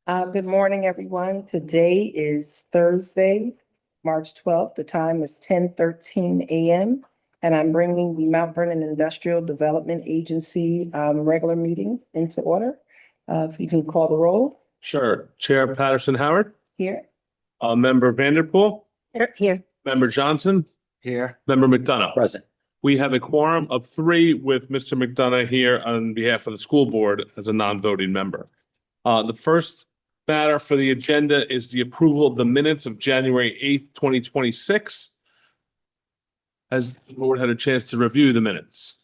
Good morning, everyone. Today is Thursday, March 12th. The time is 10:13 a.m. And I'm bringing the Mount Vernon Industrial Development Agency regular meeting into order. If you can call the roll Sure. Chair Patterson Howard, here. Member Vanderpool, Here. Member Johnson, Here. Member McDonough. Present. We have a quorum of 3 with Mr. McDonough here on behalf of the school board as a non-voting member. The first matter for the agenda is the approval of the minutes of January 8th, 2026. Has the board had a chance to review the minutes?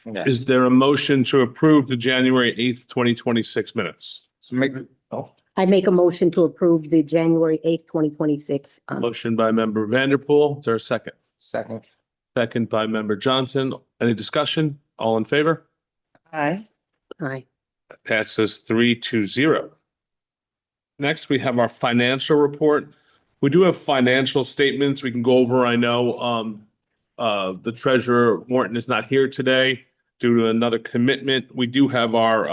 Is there a motion to approve the January 8th, 2026 minutes? I make a motion to approve the January 8th, 2026. Motion by Member Vanderpool. Is there a second? Second. Second by Member Johnson. Any discussion? All in favor? Aye. Aye. Passes 3-0. Next, we have our financial report. We do have financial statements we can go over. I know the treasurer Morton is not here today due to another commitment. We do have our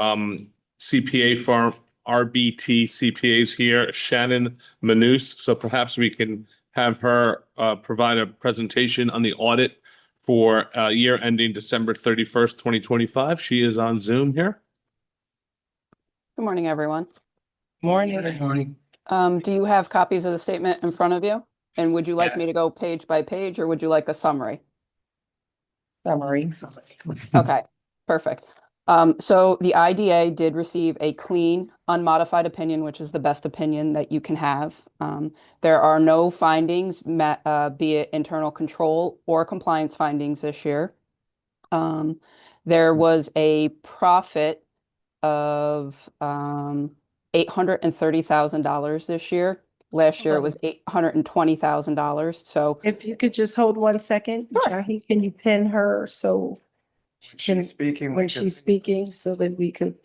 CPA firm, RBT CPAs here, Shannon Manus. So perhaps we can have her provide a presentation on the audit for year ending December 31st, 2025. She is on Zoom here. Good morning, everyone. Morning. Morning. Do you have copies of the statement in front of you? And would you like me to go page by page, or would you like a summary? Summary. Okay, perfect. So the IDA did receive a clean, unmodified opinion, which is the best opinion that you can have. There are no findings, be it internal control or compliance findings this year. There was a profit of $830,000 this year. Last year it was $820,000. So If you could just hold 1 second, Jahi, can you pin her so She's speaking. when she's speaking so that we can?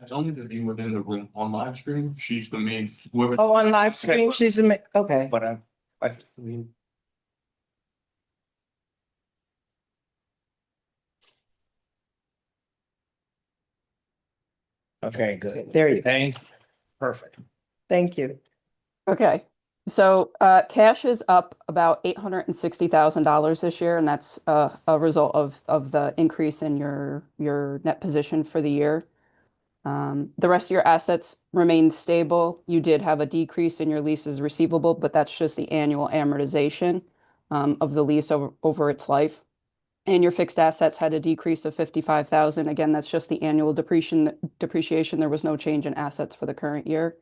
It's only the being within the room on live stream. She's the main, whoever. Oh, on live stream, she's okay. But I. Okay, good. There you go. Thank you. Perfect. Thank you. okay, so cash is up about $860,000 this year, and that's a result of the increase in your net position for the year. The rest of your assets remain stable. You did have a decrease in your leases receivable, but that's just the annual amortization of the lease over its life. And your fixed assets had a decrease of $55,000. Again, that's just the annual depreciation. There was no change in assets for the current year.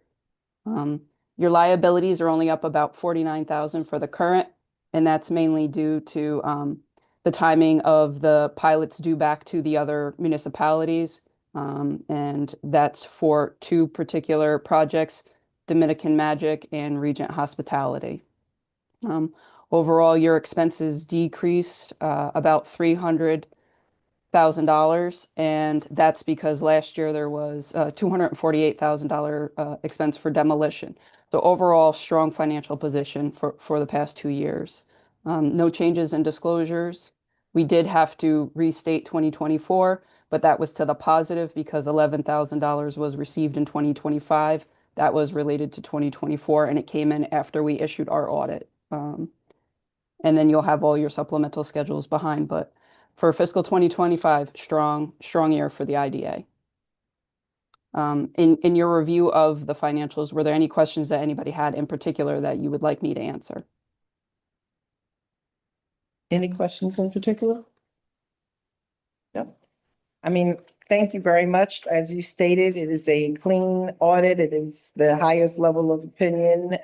Your liabilities are only up about $49,000 for the current, and that's mainly due to the timing of the pilots due back to the other municipalities. And that's for 2 particular projects, Dominican Magic and Regent Hospitality. Overall, your expenses decreased about $300,000, and that's because last year there was a $248,000 expense for demolition. So overall, strong financial position for the past 2 years. No changes in disclosures. We did have to restate 2024, but that was to the positive because $11,000 was received in 2025. That was related to 2024, and it came in after we issued our audit. And then you'll have all your supplemental schedules behind, but for fiscal 2025, strong year for the IDA. In your review of the financials, were there any questions that anybody had in particular that you would like me to answer? Any questions in particular? Yep. I mean, thank you very much. As you stated, it is a clean audit. It is the highest level of opinion.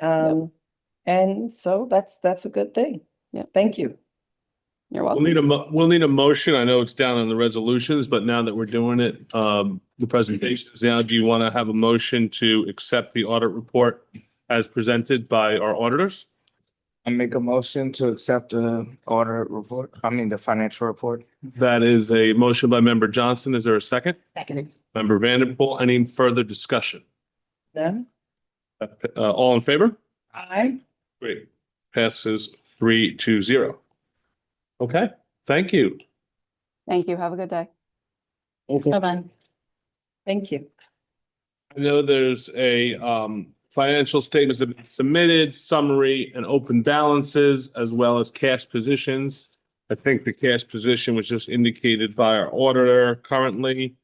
And so that's a good thing. Yep. Thank you. You're We'll welcome. need a motion. I know it's down on the resolutions, but now that we're doing it, the presentations now, do you want to have a motion to accept the audit report as presented by our auditors? I make a motion to accept the the financial report. That is a motion by Member Johnson. Is there a second? Second. Member Vanderpool, any further discussion? None? All in favor? Aye. Great. Passes 3-0. Okay, thank you. Thank you. Have a good day. Bye-bye. Thank you. I know there's a financial statements have been submitted, summary and open balances, as well as cash positions. I think the cash position was just indicated by our auditor currently.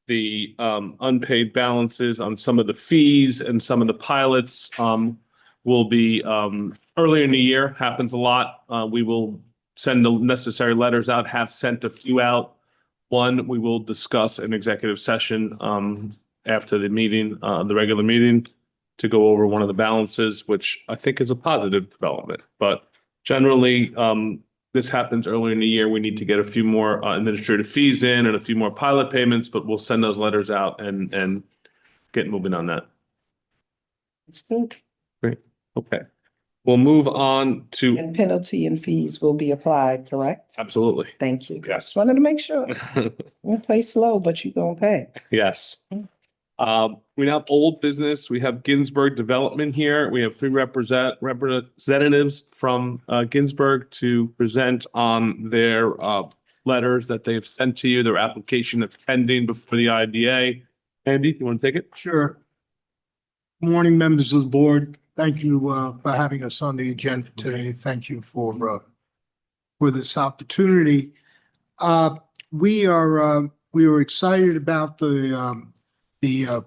The unpaid balances on some of the fees and some of the pilots will be earlier in the year, happens a lot. We will send the necessary letters out, have sent a few out. One, we will discuss an executive session after the meeting, the regular meeting, to go over one of the balances, which I think is a positive development. But generally, this happens earlier in the year. We need to get a few more administrative fees in and a few more pilot payments, but we'll send those letters out and get moving on that. It's good. Okay. We'll move on to, And penalty and fees will be applied, correct? absolutely. Thank you. Yes. Just wanted to make sure. We'll play slow, but you gonna pay. Yes. We now have old business. We have Ginsburg Development here. We have three representatives from Ginsburg to present on their letters that they've sent to you, their application that's pending before the IDA. Andy, you want to take it? Sure. Morning, members of the board. Thank you for having us on the agenda today. Thank you for this opportunity. We are excited about the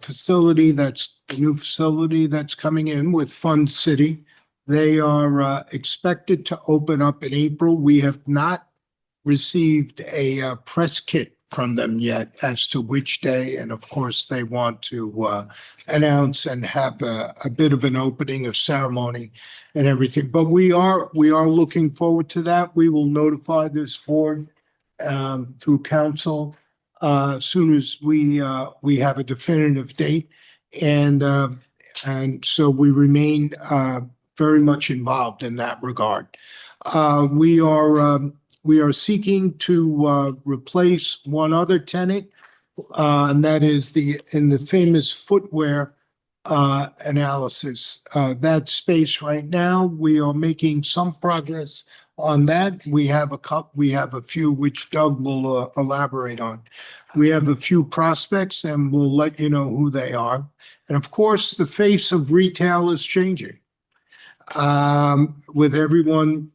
facility the new facility that's coming in with Fun City. They are expected to open up in April. We have not received a press kit from them yet as to which day. And of course, they want to announce and have a bit of an opening, a ceremony and everything. But we are looking forward to that. We will notify this board through council as soon as we have a definitive date. And so we remain very much involved in that regard. We are seeking to replace one other tenant, and that is in the famous footwear analysis. That space right now, we are making some progress on that. We have a few which Doug will elaborate on. We have a few prospects and we'll let you know who they are. And of course, the face of retail is changing. With everyone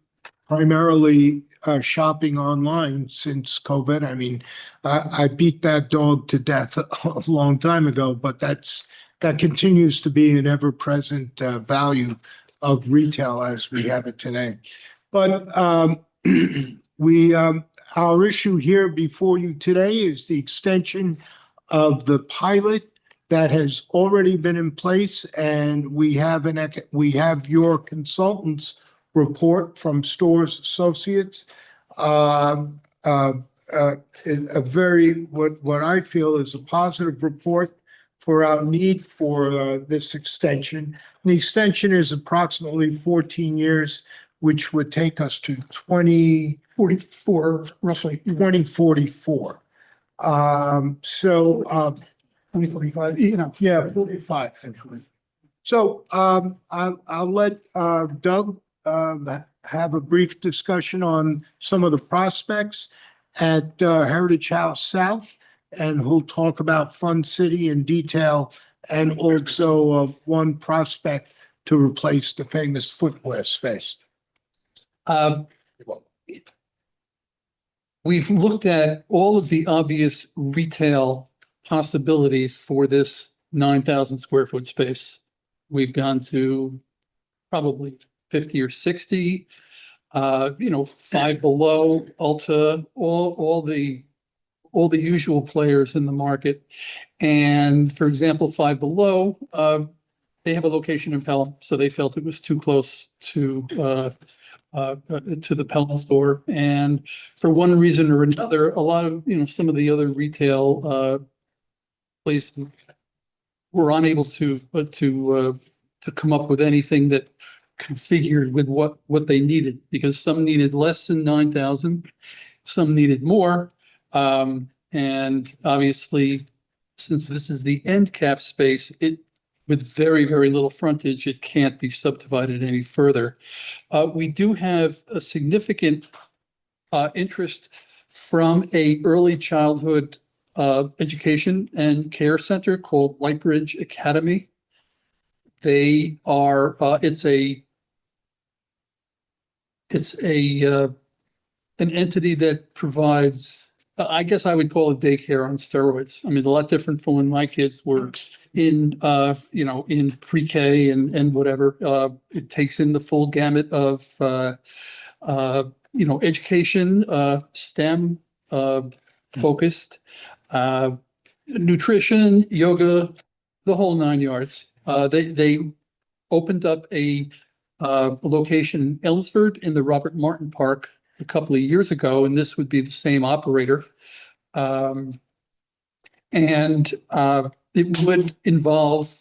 primarily shopping online since COVID. I mean, I beat that dog to death a long time ago, but that continues to be an ever-present value of retail as we have it today. But our issue here before you today is the extension of the pilot that has already been in place, and we have your consultant's report from Stores Associates. A very what I feel is a positive report for our need for this extension. The extension is approximately 14 years, which would take us to 2044, roughly 2044. 2045, yeah, 45. So I'll let Doug have a brief discussion on some of the prospects at Heritage House South, and we'll talk about Fun City in detail, and also one prospect to replace the famous footwear space. We've looked at all of the obvious retail possibilities for this 9,000 square foot space. We've gone to probably 50 or 60, Five Below, Ulta, all the usual players in the market. And for example, Five Below, they have a location in Pelham, so they felt it was too close to the Pelham store. And for one reason or another, a lot of, some of the other retail places were unable to come up with anything that configured with what they needed, because some needed less than 9,000, some needed more. And obviously, since this is the end cap space, it with very, very little frontage, it can't be subdivided any further. We do have a significant interest from a early childhood education and care center called Lightbridge Academy. They are, an entity that provides, I guess I would call it daycare on steroids. I mean, a lot different from when my kids were in, in pre-K and whatever. It takes in the full gamut of, education, STEM, focused, nutrition, yoga, the whole 9 yards. They opened up a location in Elmsford in the Robert Martin Park a couple of years ago, and this would be the same operator. It would involve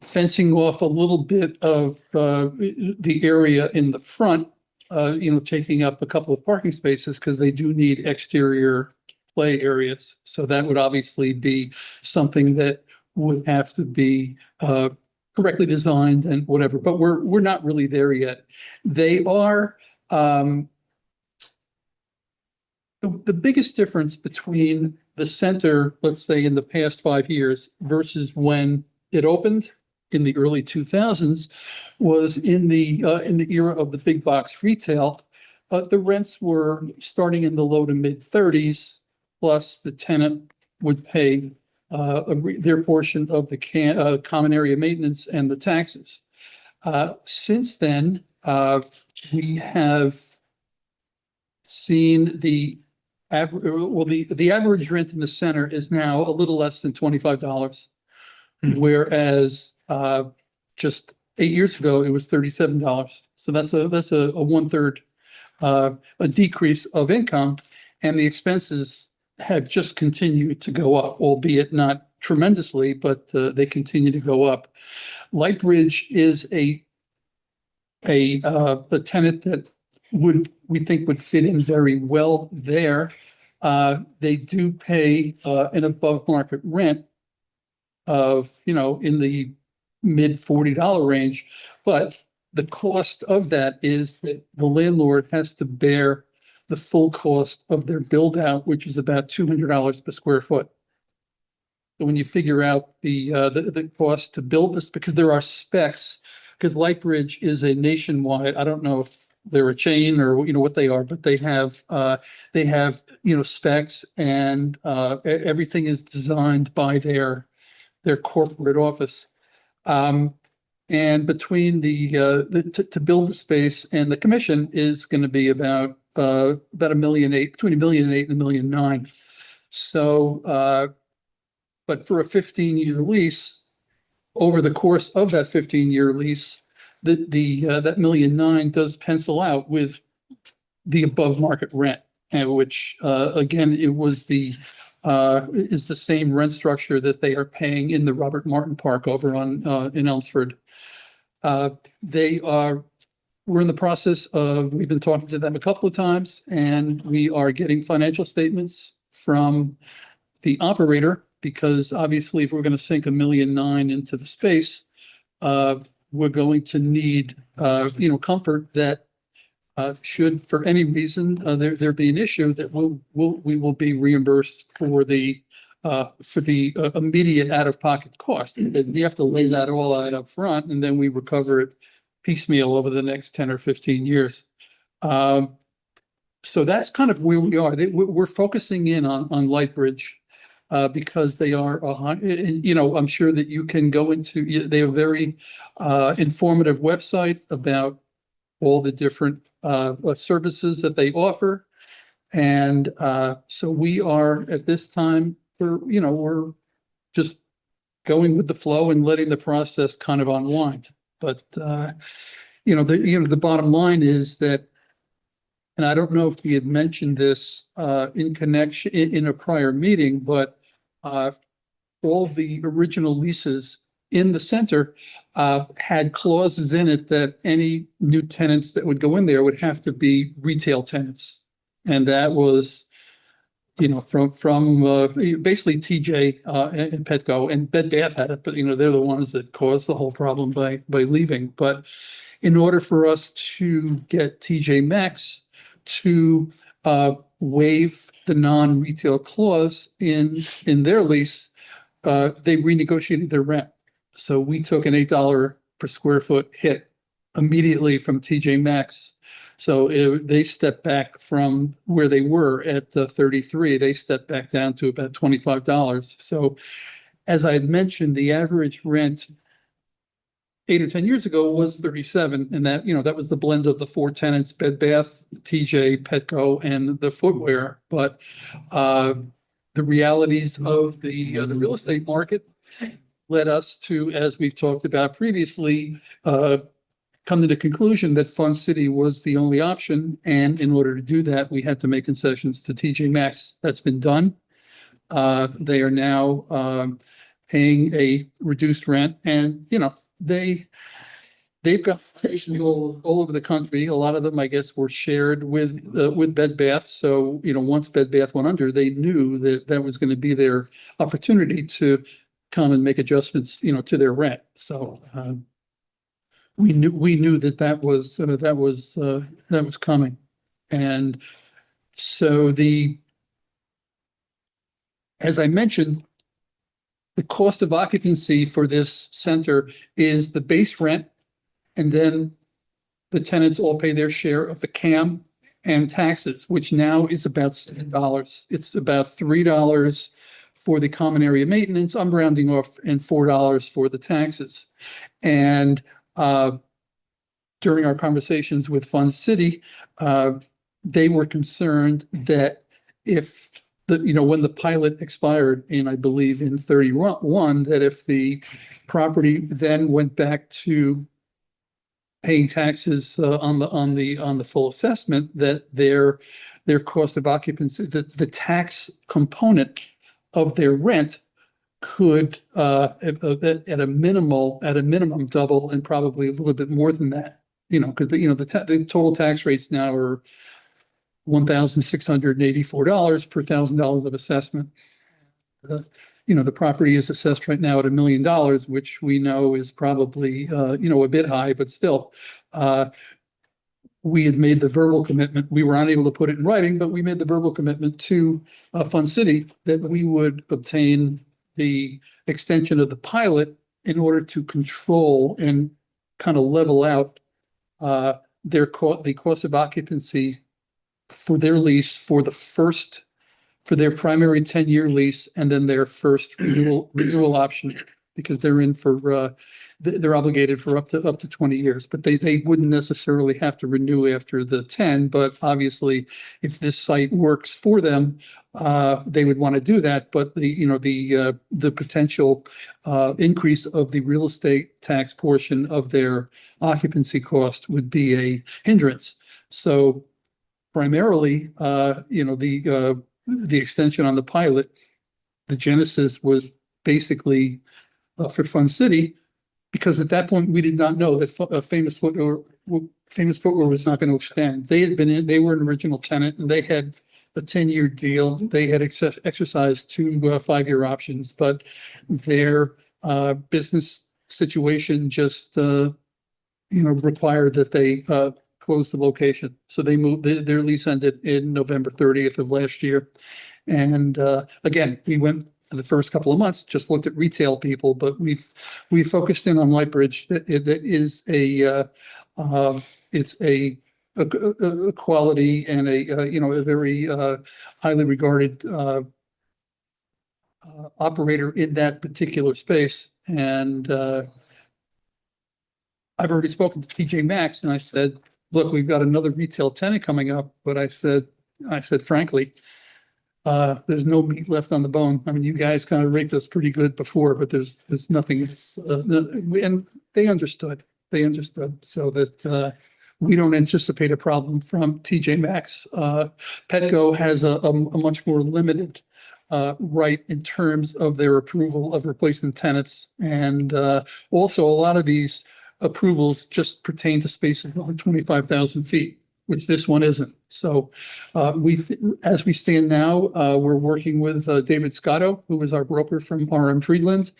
fencing off a little bit of the area in the front, taking up a couple of parking spaces because they do need exterior play areas. So that would obviously be something that would have to be correctly designed and whatever, but we're not really there yet. They are the biggest difference between the center, let's say in the past 5 years versus when it opened in the early 2000s was in the era of the big box retail. The rents were starting in the low to mid 30s, plus the tenant would pay their portion of the common area maintenance and the taxes. Since then, we have seen the average rent in the center is now a little less than $25, whereas just 8 years ago it was $37. So that's a 1/3 a decrease of income, and the expenses have just continued to go up, albeit not tremendously, but they continue to go up. Lightbridge is a tenant that we think would fit in very well there. They do pay an above market rent of, in the mid $40 range, but the cost of that is that the landlord has to bear the full cost of their build out, which is about $200 per square foot. So when you figure out the cost to build this, because there are specs, because Lightbridge is a nationwide, I don't know if they're a chain or what they are, but they have specs, and everything is designed by their corporate office. And between to build the space and the commission is going to be about $1.8 million, between $1.8 million and $1.9 million. So, but for a 15-year lease, over the course of that 15-year lease, that $1.9 million does pencil out with the above market rent, which again, it was is the same rent structure that they are paying in the Robert Martin Park over in Elmsford. We're in the process of, we've been talking to them a couple of times, and we are getting financial statements from the operator, because obviously if we're going to sink $1.9 million into the space, we're going to need, comfort that should for any reason there be an issue, that we will be reimbursed for the immediate out-of-pocket cost. And you have to lay that all out up front, and then we recover it piecemeal over the next 10 or 15 years. So that's kind of where we are. We're focusing in on Lightbridge because they are, I'm sure that you can go into, they have a very informative website about all the different services that they offer. And so we are at this time, we're just going with the flow and letting the process kind of unwind. But, the bottom line is that, and I don't know if we had mentioned this in connection in a prior meeting, but all the original leases in the center had clauses in it that any new tenants that would go in there would have to be retail tenants. And that was from basically TJ and Petco, and Bed Bath had it, but they're the ones that caused the whole problem by leaving. But in order for us to get TJ Maxx to waive the non-retail clause in their lease, they renegotiated their rent. So we took an $8 per square foot hit immediately from TJ Maxx. So they stepped back from where they were at 33. They stepped back down to about $25. So as I had mentioned, the average rent 8 or 10 years ago was 37, and that was the blend of the 4 tenants: Bed Bath, TJ, Petco, and the footwear. But the realities of the real estate market led us to, as we've talked about previously, come to the conclusion that Fun City was the only option. And in order to do that, we had to make concessions to TJ Maxx. That's been done. They are now paying a reduced rent, and they've got locations all over the country. A lot of them, I guess, were shared with Bed Bath. So once Bed Bath went under, they knew that was going to be their opportunity to come and make adjustments, to their rent. So we knew that was coming. And so as I mentioned, the cost of occupancy for this center is the base rent, and then the tenants all pay their share of the CAM and taxes, which now is about $7. It's about $3 for the common area maintenance, I'm rounding off, and $4 for the taxes. And during our conversations with Fun City, they were concerned that if when the pilot expired I believe in 31, that if the property then went back to paying taxes on the full assessment, that their cost of occupancy, the tax component of their rent could at a minimum double, and probably a little bit more than that. Because the total tax rates now are $1,684 per $1,000 of assessment. The property is assessed right now at $1 million, which we know is probably a bit high, but still. We had made the verbal commitment. We were unable to put it in writing, but we made the verbal commitment to Fun City that we would obtain the extension of the pilot in order to control and kind of level out the cost of occupancy for their lease for their primary 10-year lease, and then their first renewal option, because they're in for they're obligated for up to 20 years, but they wouldn't necessarily have to renew after the 10. But obviously, if this site works for them, they would want to do that. But the potential increase of the real estate tax portion of their occupancy cost would be a hindrance. So primarily, the extension on the pilot, the genesis was basically for Fun City, because at that point we did not know that Famous Footwear was not going to extend. They were an original tenant, and they had a 10-year deal. They had exercised 2 5-year options, but their business situation just required that they close the location. So they moved. Their lease ended in November 30th of last year. And again, we went for the first couple of months, just looked at retail people, but we focused in on Lightbridge. That is it's a quality and a very highly regarded operator in that particular space. And I've already spoken to TJ Maxx, and I said, look, we've got another retail tenant coming up, but I said, frankly, there's no meat left on the bone. I mean, you guys kind of raked us pretty good before, but there's nothing. And they understood. So that we don't anticipate a problem from TJ Maxx. Petco has a much more limited right in terms of their approval of replacement tenants, and also a lot of these approvals just pertain to spaces over 25,000 feet. which this one isn't. So as we stand now, we're working with David Scotto, who is our broker from RM Friedland,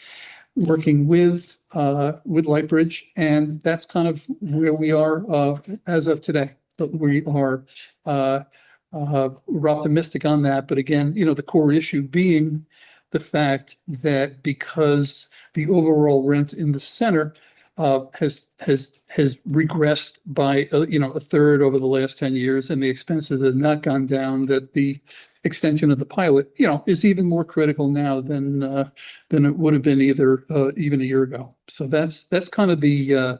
working with Lightbridge, and that's kind of where we are as of today. But we are we're optimistic on that. But again, the core issue being the fact that because the overall rent in the center has regressed by a third over the last 10 years, and the expenses have not gone down, that the extension of the pilot, is even more critical now than it would have been even a year ago. So that's kind of the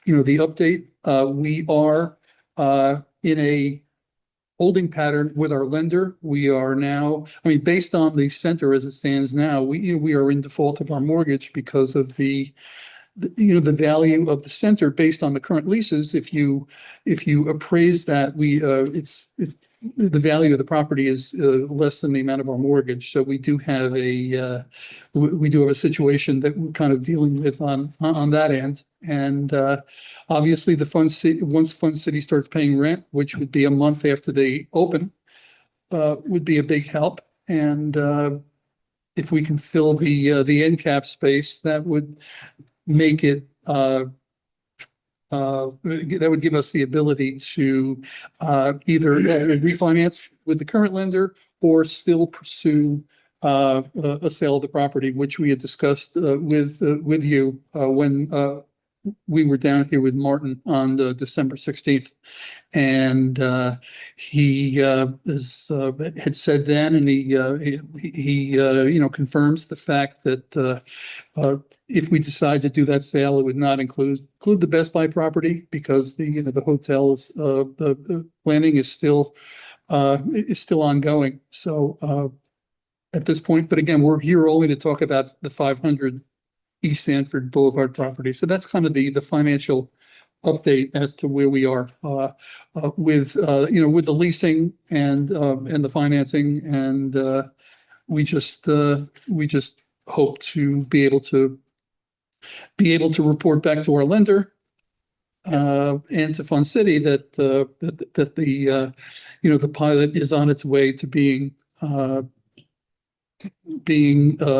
the update. We are in a holding pattern with our lender. We are now, based on the center as it stands now, we are in default of our mortgage because of the value of the center based on the current leases. If you appraise that, the value of the property is less than the amount of our mortgage. So we do have a situation that we're kind of dealing with on that end. And obviously once Fun City starts paying rent, which would be a month after they open, would be a big help. And if we can fill the end cap space, that would make it that would give us the ability to either refinance with the current lender or still pursue a sale of the property, which we had discussed with you when we were down here with Martin on December 16th. And he had said then, and he confirms the fact that if we decide to do that sale, it would not include the Best Buy property, because the hotel's the planning is still ongoing. So at this point, but again, we're here only to talk about the 500 East Sanford Boulevard property. So that's kind of the financial update as to where we are with the leasing and the financing, and we just hope to be able to report back to our lender and to Fun City that the pilot is on its way to being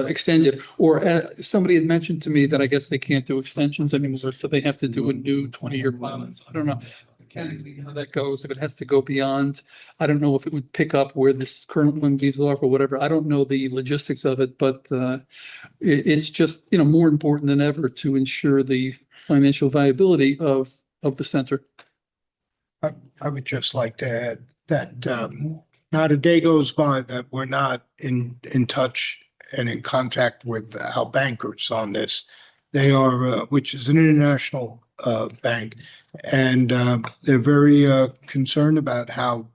extended. Or somebody had mentioned to me that I guess they can't do extensions anymore, so they have to do a new 20-year plan. So I don't know mechanically how that goes, if it has to go beyond. I don't know if it would pick up where this current one leaves off or whatever. I don't know the logistics of it, but it's just more important than ever to ensure the financial viability of the center. I would just like to add that not a day goes by that we're not in touch and in contact with our bankers on this. They are, which is an international bank, and they're very concerned about how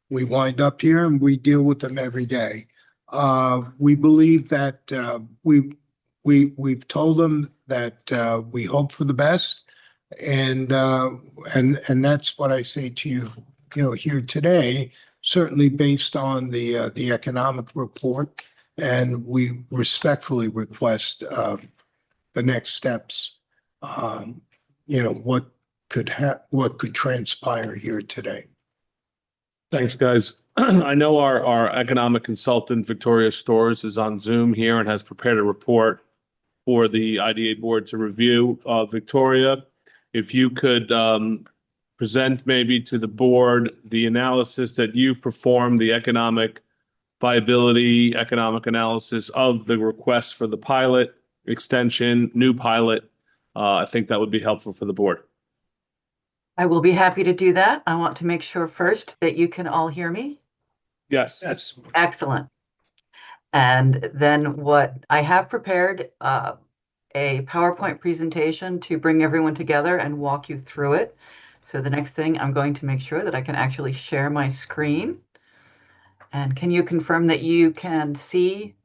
we wind up here, and we deal with them every day. We believe that we've told them that we hope for the best, and that's what I say to you, here today. Certainly based on the economic report, and we respectfully request the next steps. What could transpire here today. Thanks, guys. I know our economic consultant, Victoria Stores, is on Zoom here and has prepared a report for the IDA board to review. Victoria, if you could present maybe to the board the analysis that you performed, the economic viability, economic analysis of the request for the pilot extension, new pilot. I think that would be helpful for the board. I will be happy to do that. I want to make sure first that you can all hear me. Yes. That's Excellent. And then what I have prepared, a PowerPoint presentation to bring everyone together and walk you through it. So the next thing, I'm going to make sure that I can actually share my screen. And can you confirm that you can see?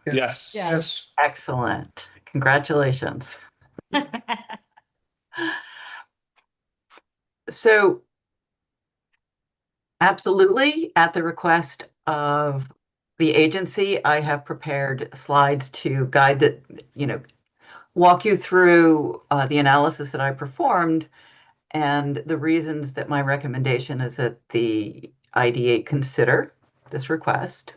Yes. yes. Excellent. Congratulations. So absolutely, at the request of the agency, I have prepared slides to guide that, walk you through the analysis that I performed And the reasons that my recommendation is that the IDA consider this request.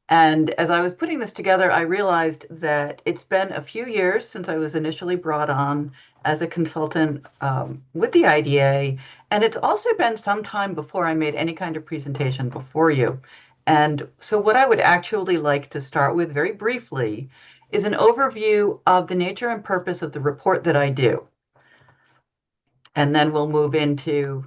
And as I was putting this together, I realized that it's been a few years since I was initially brought on as a consultant with the IDA. And it's also been some time before I made any kind of presentation before you. And so what I would actually like to start with very briefly is an overview of the nature and purpose of the report that I do. And then we'll move into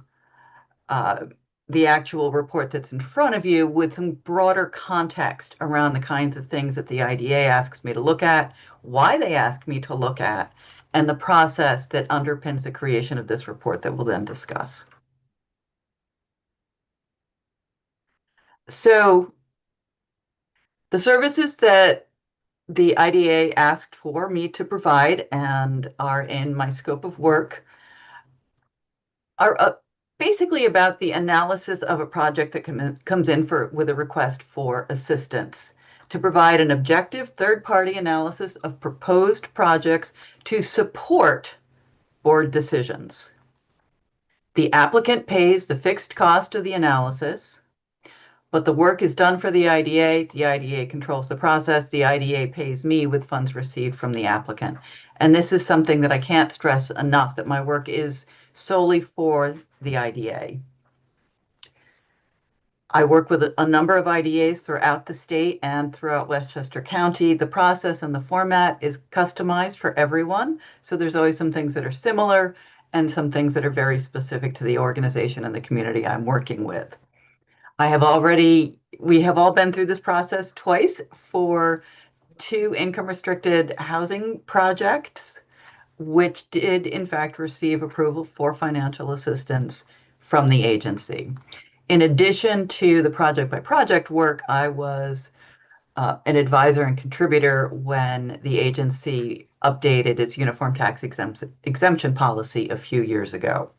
the actual report that's in front of you with some broader context around the kinds of things that the IDA asks me to look at, why they ask me to look at, and the process that underpins the creation of this report that we'll then discuss. So the services that the IDA asked for me to provide and are in my scope of work are basically about the analysis of a project that comes in with a request for assistance to provide an objective third-party analysis of proposed projects to support board decisions. The applicant pays the fixed cost of the analysis, but the work is done for the IDA controls the process, the IDA pays me with funds received from the applicant. And this is something that I can't stress enough, that my work is solely for the IDA. I work with a number of IDAs throughout the state and throughout Westchester County. The process and the format is customized for everyone. So there's always some things that are similar and some things that are very specific to the organization and the community I'm working with. We have all been through this process twice for 2 income restricted housing projects, which did in fact receive approval for financial assistance from the agency. In addition to the project by project work, I was an advisor and contributor when the agency updated its uniform tax exemption policy a few years ago.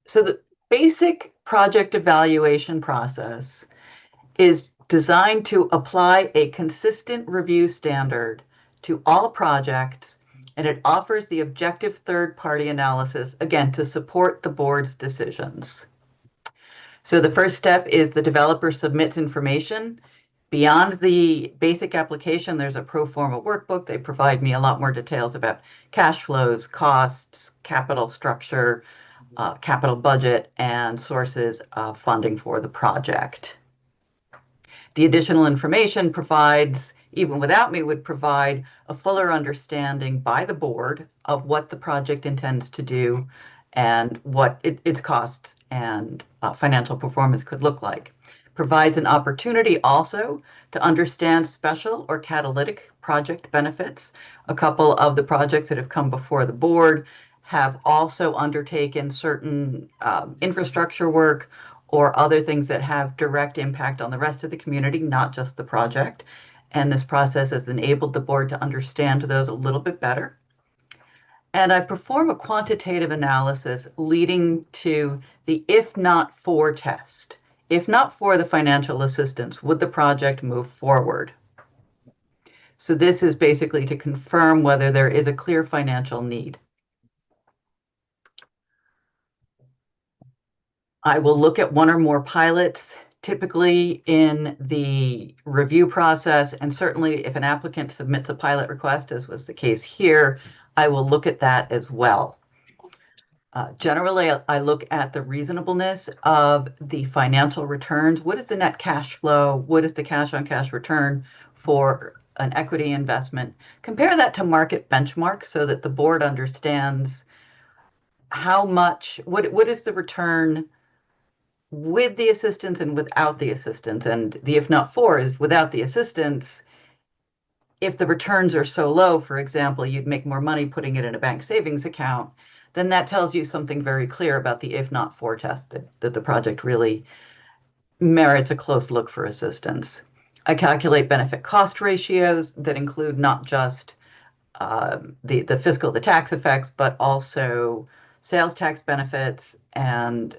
So the basic project evaluation process is designed to apply a consistent review standard to all projects, and it offers the objective third-party analysis, again, to support the board's decisions. So the first step is the developer submits information. Beyond the basic application, there's a pro forma workbook. They provide me a lot more details about cash flows, costs, capital structure, capital budget, and sources of funding for the project. The additional information provides, even without me, would provide a fuller understanding by the board of what the project intends to do and what its costs and financial performance could look like. Provides an opportunity also to understand special or catalytic project benefits. A couple of the projects that have come before the board have also undertaken certain infrastructure work or other things that have direct impact on the rest of the community, not just the project. And this process has enabled the board to understand those a little bit better. And I perform a quantitative analysis leading to the if not for test. If not for the financial assistance, would the project move forward? So this is basically to confirm whether there is a clear financial need. I will look at one or more pilots, typically in the review process, and certainly if an applicant submits a pilot request, as was the case here, I will look at that as well. Generally, I look at the reasonableness of the financial returns. What is the net cash flow? What is the cash on cash return for an equity investment? Compare that to market benchmarks so that the board understands how much, what is the return with the assistance and without the assistance. And the if not for is without the assistance. If the returns are so low, for example, you'd make more money putting it in a bank savings account, then that tells you something very clear about the if not for test, that the project really merits a close look for assistance. I calculate benefit cost ratios that include not just the tax effects, but also sales tax benefits, and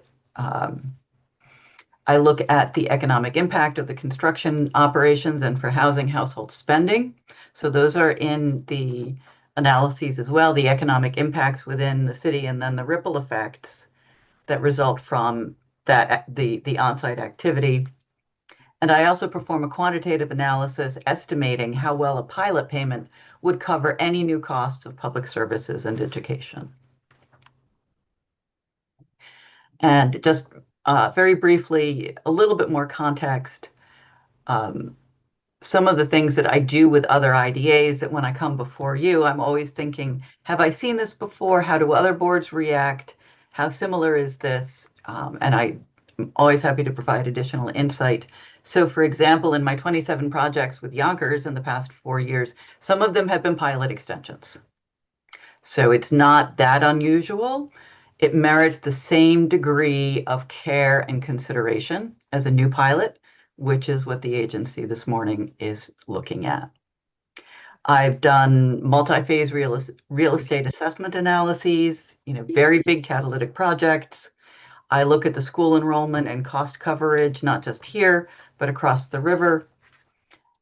I look at the economic impact of the construction operations and for housing household spending. So those are in the analyses as well, the economic impacts within the city, and then the ripple effects that result from that, the on-site activity. And I also perform a quantitative analysis estimating how well a pilot payment would cover any new costs of public services and education. And just very briefly, a little bit more context. Some of the things that I do with other IDAs, that when I come before you, I'm always thinking, have I seen this before? How do other boards react? How similar is this? And I'm always happy to provide additional insight. So for example, in my 27 projects with Yonkers in the past 4 years, some of them have been pilot extensions. So it's not that unusual. It merits the same degree of care and consideration as a new pilot, which is what the agency this morning is looking at. I've done multi-phase real estate assessment analyses, very big catalytic projects. I look at the school enrollment and cost coverage, not just here, but across the river.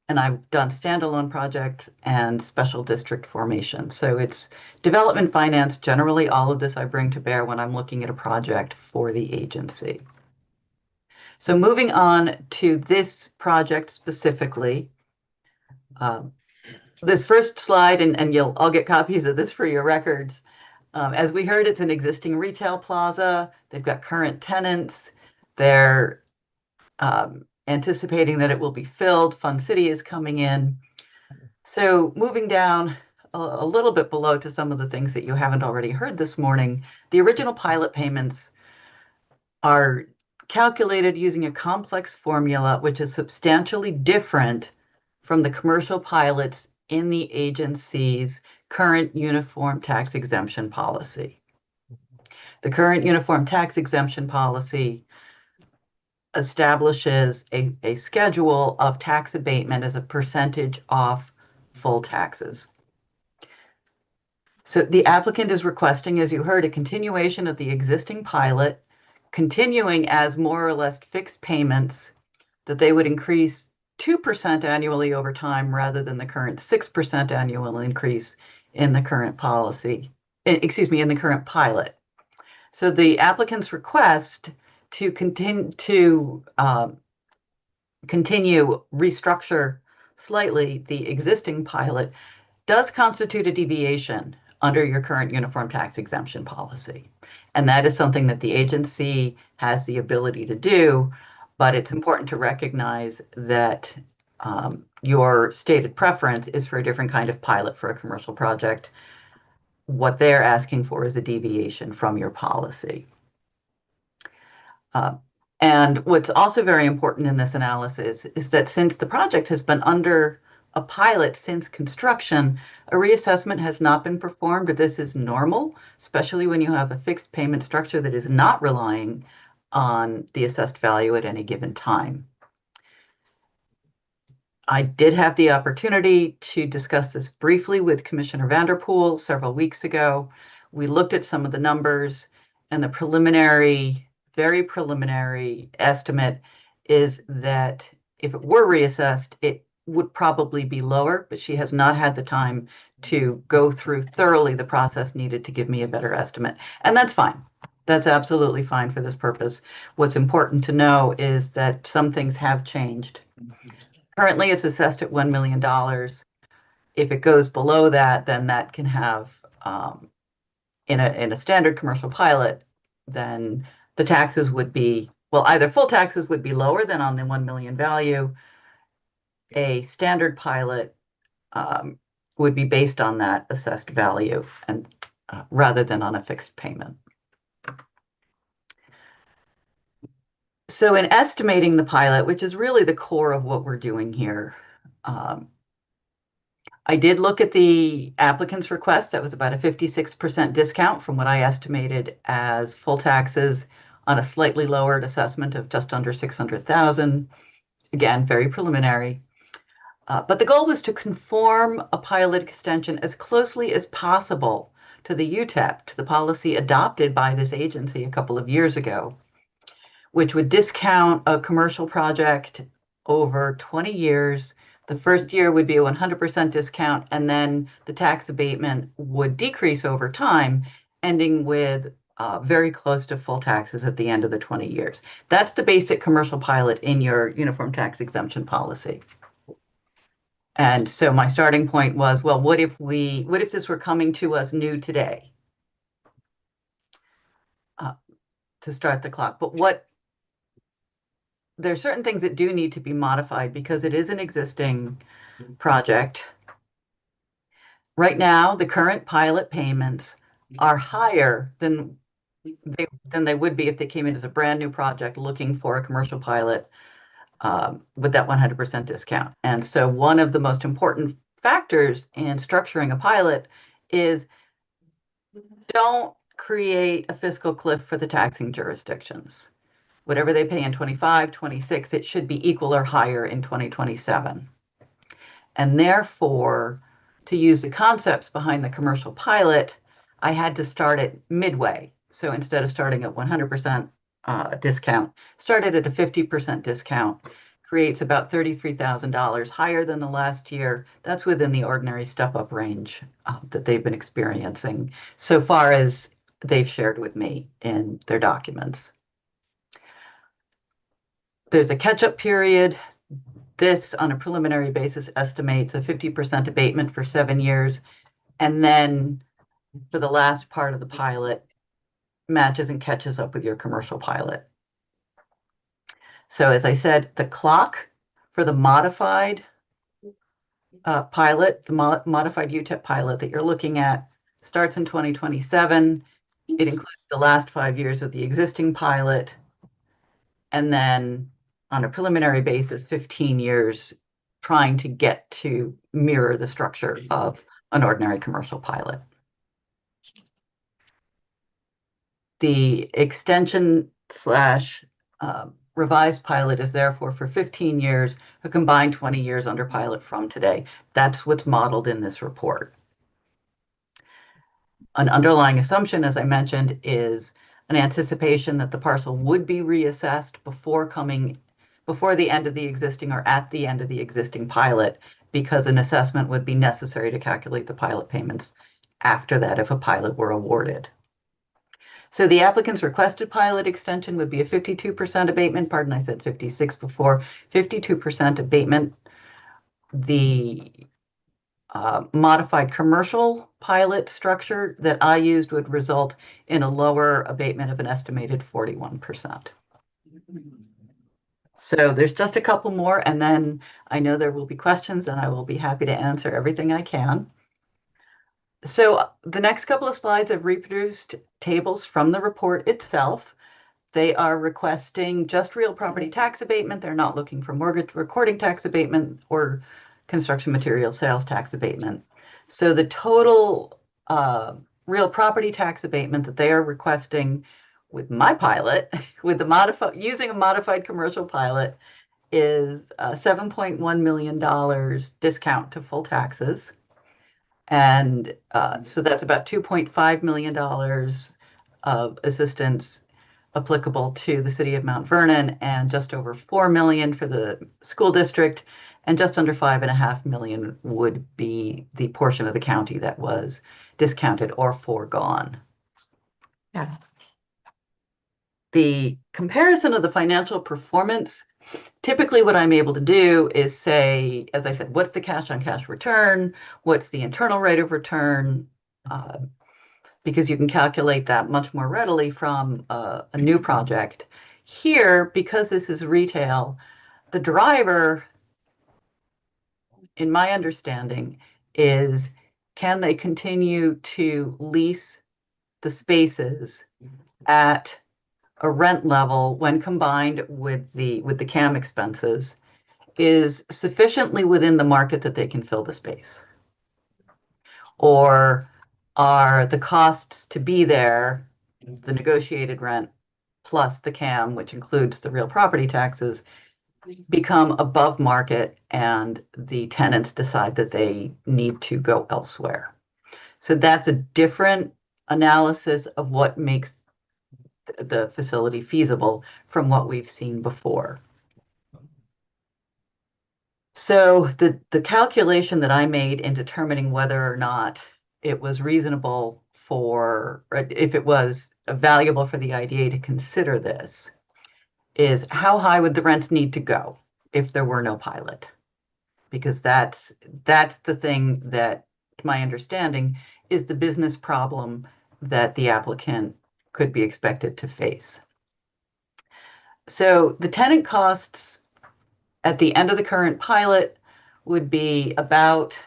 And I've done standalone projects and special district formation. So it's development finance. Generally, all of this I bring to bear when I'm looking at a project for the agency. So moving on to this project specifically, this first slide, and I'll get copies of this for your records. As we heard, it's an existing retail plaza. They've got current tenants. They're anticipating that it will be filled. Fun City is coming in. So moving down a little bit below to some of the things that you haven't already heard this morning, the original pilot payments are calculated using a complex formula, which is substantially different from the commercial pilots in the agency's current uniform tax exemption policy. The current uniform tax exemption policy establishes a schedule of tax abatement as a percentage off full taxes. So the applicant is requesting, as you heard, a continuation of the existing pilot, continuing as more or less fixed payments, that they would increase 2% annually over time rather than the current 6% annual increase in the current policy, in the current pilot. So the applicant's request to continue restructure slightly the existing pilot does constitute a deviation under your current uniform tax exemption policy. And that is something that the agency has the ability to do, but it's important to recognize that your stated preference is for a different kind of pilot for a commercial project. What they're asking for is a deviation from your policy. And what's also very important in this analysis is that since the project has been under a pilot since construction, a reassessment has not been performed. This is normal, especially when you have a fixed payment structure that is not relying on the assessed value at any given time. I did have the opportunity to discuss this briefly with Commissioner Vanderpool several weeks ago. We looked at some of the numbers, and the preliminary, very preliminary estimate is that if it were reassessed, it would probably be lower, but she has not had the time to go through thoroughly the process needed to give me a better estimate. And that's fine. That's absolutely fine for this purpose. What's important to know is that some things have changed. Currently, it's assessed at $1 million. If it goes below that, then that can have, in a standard commercial pilot, then the taxes would be, well, either full taxes would be lower than on the 1 million value. A standard pilot would be based on that assessed value, and rather than on a fixed payment. So in estimating the pilot, which is really the core of what we're doing here, I did look at the applicant's request. That was about a 56% discount from what I estimated as full taxes on a slightly lowered assessment of just under 600,000. Again, very preliminary. But the goal was to conform a pilot extension as closely as possible to the UTEP, to the policy adopted by this agency a couple of years ago, which would discount a commercial project over 20 years The first year would be a 100% discount, and then the tax abatement would decrease over time, ending with very close to full taxes at the end of the 20 years. That's the basic commercial pilot in your uniform tax exemption policy. And so my starting point was, well, what if this were coming to us new today? To start the clock. But there are certain things that do need to be modified because it is an existing project. Right now, the current pilot payments are higher than they would be if they came in as a brand new project looking for a commercial pilot with that 100% discount. And so one of the most important factors in structuring a pilot is don't create a fiscal cliff for the taxing jurisdictions. Whatever they pay in 25, 26, it should be equal or higher in 2027. And therefore, to use the concepts behind the commercial pilot, I had to start it midway. So instead of starting at 100% discount, started at a 50% discount, creates about $33,000 higher than the last year. That's within the ordinary step-up range that they've been experiencing so far as they've shared with me in their documents. There's a catch-up period. This, on a preliminary basis, estimates a 50% abatement for 7 years. And then for the last part of the pilot, matches and catches up with your commercial pilot. So as I said, the clock for the modified pilot, the modified UTEP pilot that you're looking at starts in 2027. It includes the last 5 years of the existing pilot. And then on a preliminary basis, 15 years trying to get to mirror the structure of an ordinary commercial pilot. The extension slash revised pilot is therefore for 15 years, a combined 20 years under pilot from today. That's what's modeled in this report. An underlying assumption, as I mentioned, is an anticipation that the parcel would be reassessed before the end of the existing or at the end of the existing pilot, because an assessment would be necessary to calculate the pilot payments after that if a pilot were awarded. So the applicant's requested pilot extension would be a 52% abatement. Pardon, I said 56 before. 52% abatement. The modified commercial pilot structure that I used would result in a lower abatement of an estimated 41%. So there's just a couple more, and then I know there will be questions, and I will be happy to answer everything I can. So the next couple of slides have reproduced tables from the report itself. They are requesting just real property tax abatement. They're not looking for mortgage recording tax abatement or construction material sales tax abatement. So the total real property tax abatement that they are requesting with my pilot, with the using a modified commercial pilot, is $7.1 million discount to full taxes. And so that's about $2.5 million of assistance applicable to the city of Mount Vernon, and just over $4 million for the school district, and just under $5.5 million would be the portion of the county that was discounted or foregone. Yeah. The comparison of the financial performance, typically what I'm able to do is say, as I said, what's the cash on cash return? What's the internal rate of return? Because you can calculate that much more readily from a new project. Here, because this is retail, the driver, in my understanding, is can they continue to lease the spaces at a rent level when combined with the CAM expenses is sufficiently within the market that they can fill the space? Or are the costs to be there, the negotiated rent plus the CAM, which includes the real property taxes, become above market and the tenants decide that they need to go elsewhere? So that's a different analysis of what makes the facility feasible from what we've seen before. So the calculation that I made in determining whether or not it was reasonable for, or if it was valuable for the IDA to consider this, is how high would the rents need to go if there were no pilot? Because that's the thing that, to my understanding, is the business problem that the applicant could be expected to face. So the tenant costs at the end of the current pilot would be about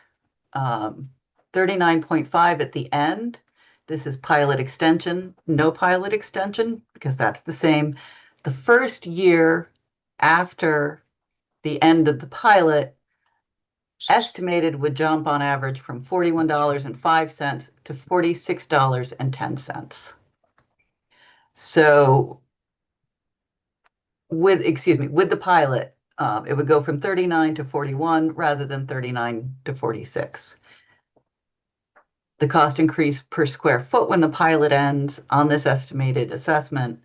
39.5 at the end. This is pilot extension, no pilot extension, because that's the same. The first year after the end of the pilot, estimated would jump on average from $41.05 to $46.10. So with the pilot, it would go from 39 to 41 rather than 39 to 46. The cost increase per square foot when the pilot ends on this estimated assessment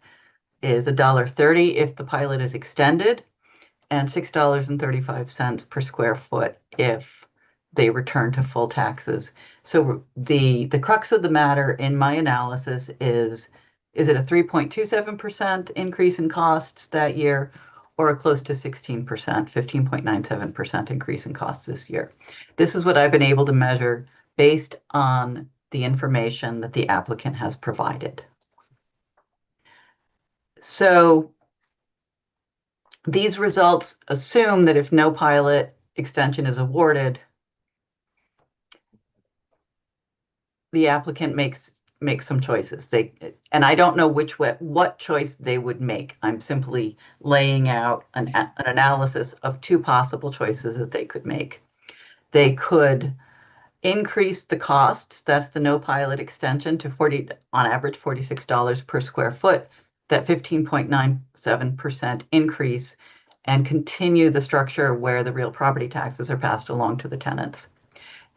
is $1.30 if the pilot is extended, and $6.35 per square foot if they return to full taxes. So the crux of the matter in my analysis is it a 3.27% increase in costs that year, or a close to 16%, 15.97% increase in costs this year? This is what I've been able to measure based on the information that the applicant has provided. So these results assume that if no pilot extension is awarded, the applicant makes some choices. And I don't know what choice they would make. I'm simply laying out an analysis of two possible choices that they could make. They could increase the costs, that's the no pilot extension, to on average $46 per square foot, that 15.97% increase, and continue the structure where the real property taxes are passed along to the tenants.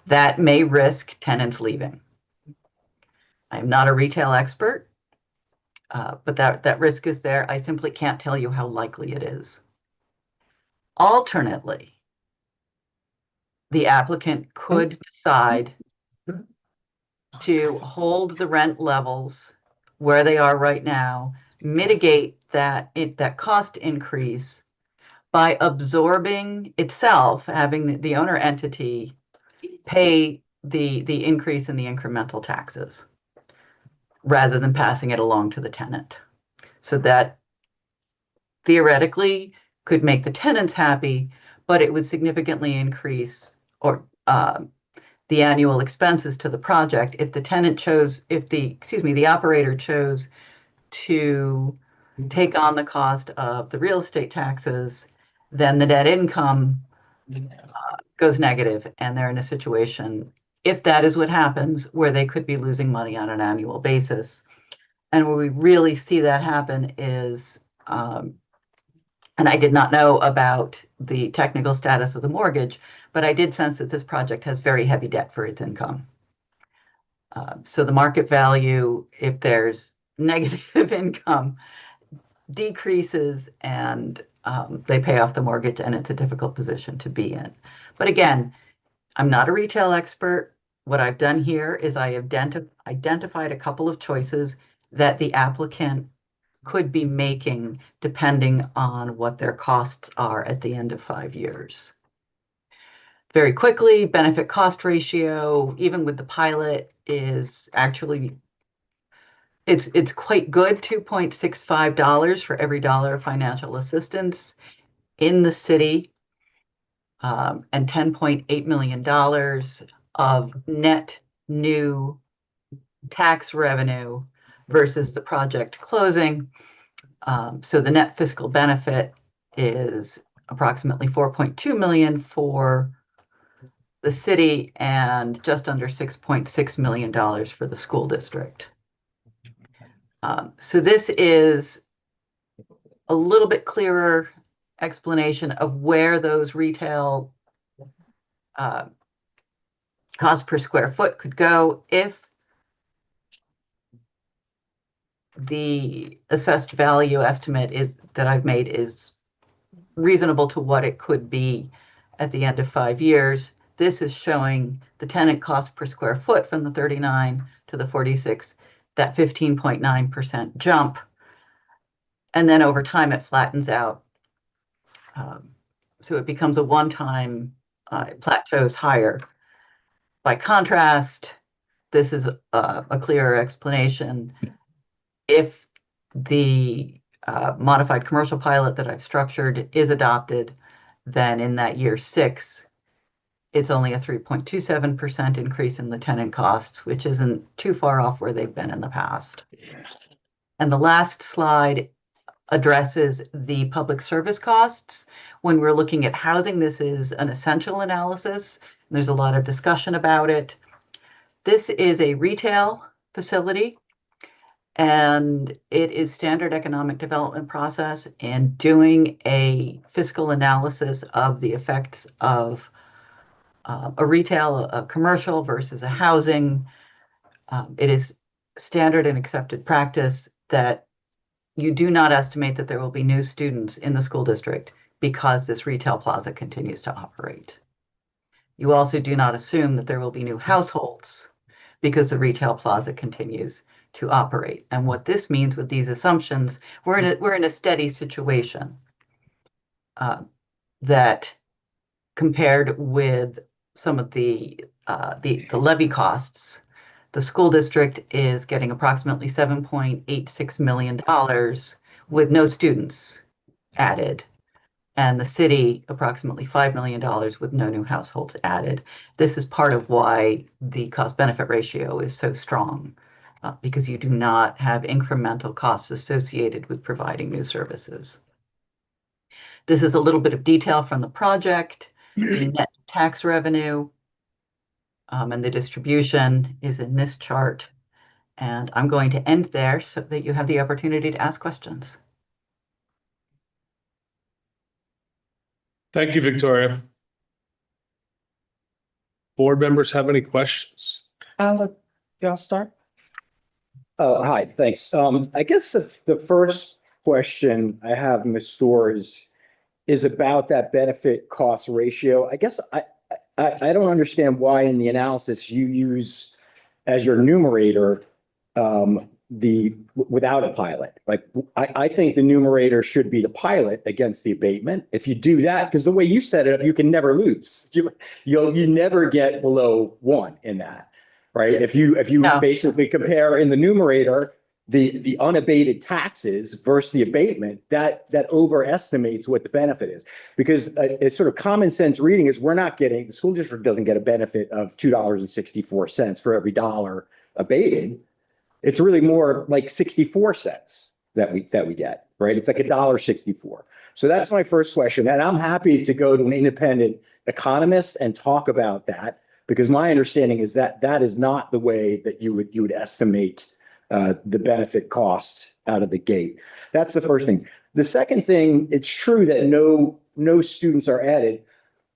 That may risk tenants leaving. I'm not a retail expert, but that risk is there. I simply can't tell you how likely it is. Alternately, the applicant could decide to hold the rent levels where they are right now, mitigate that cost increase by absorbing itself, having the owner entity pay the increase in the incremental taxes, rather than passing it along to the tenant. So that theoretically could make the tenants happy, but it would significantly increase the annual expenses to the project if the operator chose to take on the cost of the real estate taxes. Then the net income goes negative, and they're in a situation, if that is what happens, where they could be losing money on an annual basis. And where we really see that happen is, and I did not know about the technical status of the mortgage, but I did sense that this project has very heavy debt for its income. So the market value, if there's negative income, decreases, and they pay off the mortgage, and it's a difficult position to be in. But again, I'm not a retail expert. What I've done here is I have identified a couple of choices that the applicant could be making depending on what their costs are at the end of 5 years. Very quickly, benefit cost ratio, even with the pilot, is actually, it's quite good, $2.65 for every dollar of financial assistance in the city, and $10.8 million of net new tax revenue versus the project closing. So the net fiscal benefit is approximately $4.2 million for the city and just under $6.6 million for the school district. So this is a little bit clearer explanation of where those retail cost per square foot could go if the assessed value estimate that I've made is reasonable to what it could be at the end of 5 years. This is showing the tenant cost per square foot from the 39 to the 46, that 15.9% jump. And then over time, it flattens out. So it becomes a one-time, plateaus higher. By contrast, this is a clearer explanation. If the modified commercial pilot that I've structured is adopted, then in that year 6, it's only a 3.27% increase in the tenant costs, which isn't too far off where they've been in the past. And the last slide addresses the public service costs. When we're looking at housing, this is an essential analysis. There's a lot of discussion about it. This is a retail facility, and it is standard economic development process and doing a fiscal analysis of the effects of a retail, a commercial versus a housing. It is standard and accepted practice that you do not estimate that there will be new students in the school district because this retail plaza continues to operate. You also do not assume that there will be new households because the retail plaza continues to operate. And what this means with these assumptions, we're in a steady situation that compared with some of the levy costs, the school district is getting approximately $7.86 million with no students added, and the city approximately $5 million with no new households added. This is part of why the cost-benefit ratio is so strong, because you do not have incremental costs associated with providing new services. This is a little bit of detail from the project. The net tax revenue and the distribution is in this chart. And I'm going to end there so that you have the opportunity to ask questions. Thank you, Victoria. Board members have any questions? I'll let y'all start. Oh, hi, thanks. I guess the first question I have, Ms. Soares, is about that benefit cost ratio. I guess I don't understand why in the analysis you use as your numerator without a pilot. Like I think the numerator should be the pilot against the abatement. If you do that, because the way you set it up, you can never lose. You never get below 1 in that, right? If you No. basically compare in the numerator the unabated taxes versus the abatement, that overestimates what the benefit is. Because it's sort of common sense reading is the school district doesn't get a benefit of $2.64 for every dollar abated. It's really more like 64 cents that we get, right? It's like $1.64. So that's my first question. And I'm happy to go to an independent economist and talk about that, because my understanding is that that is not the way that you would estimate the benefit cost out of the gate. That's the first thing. The second thing, it's true that no students are added,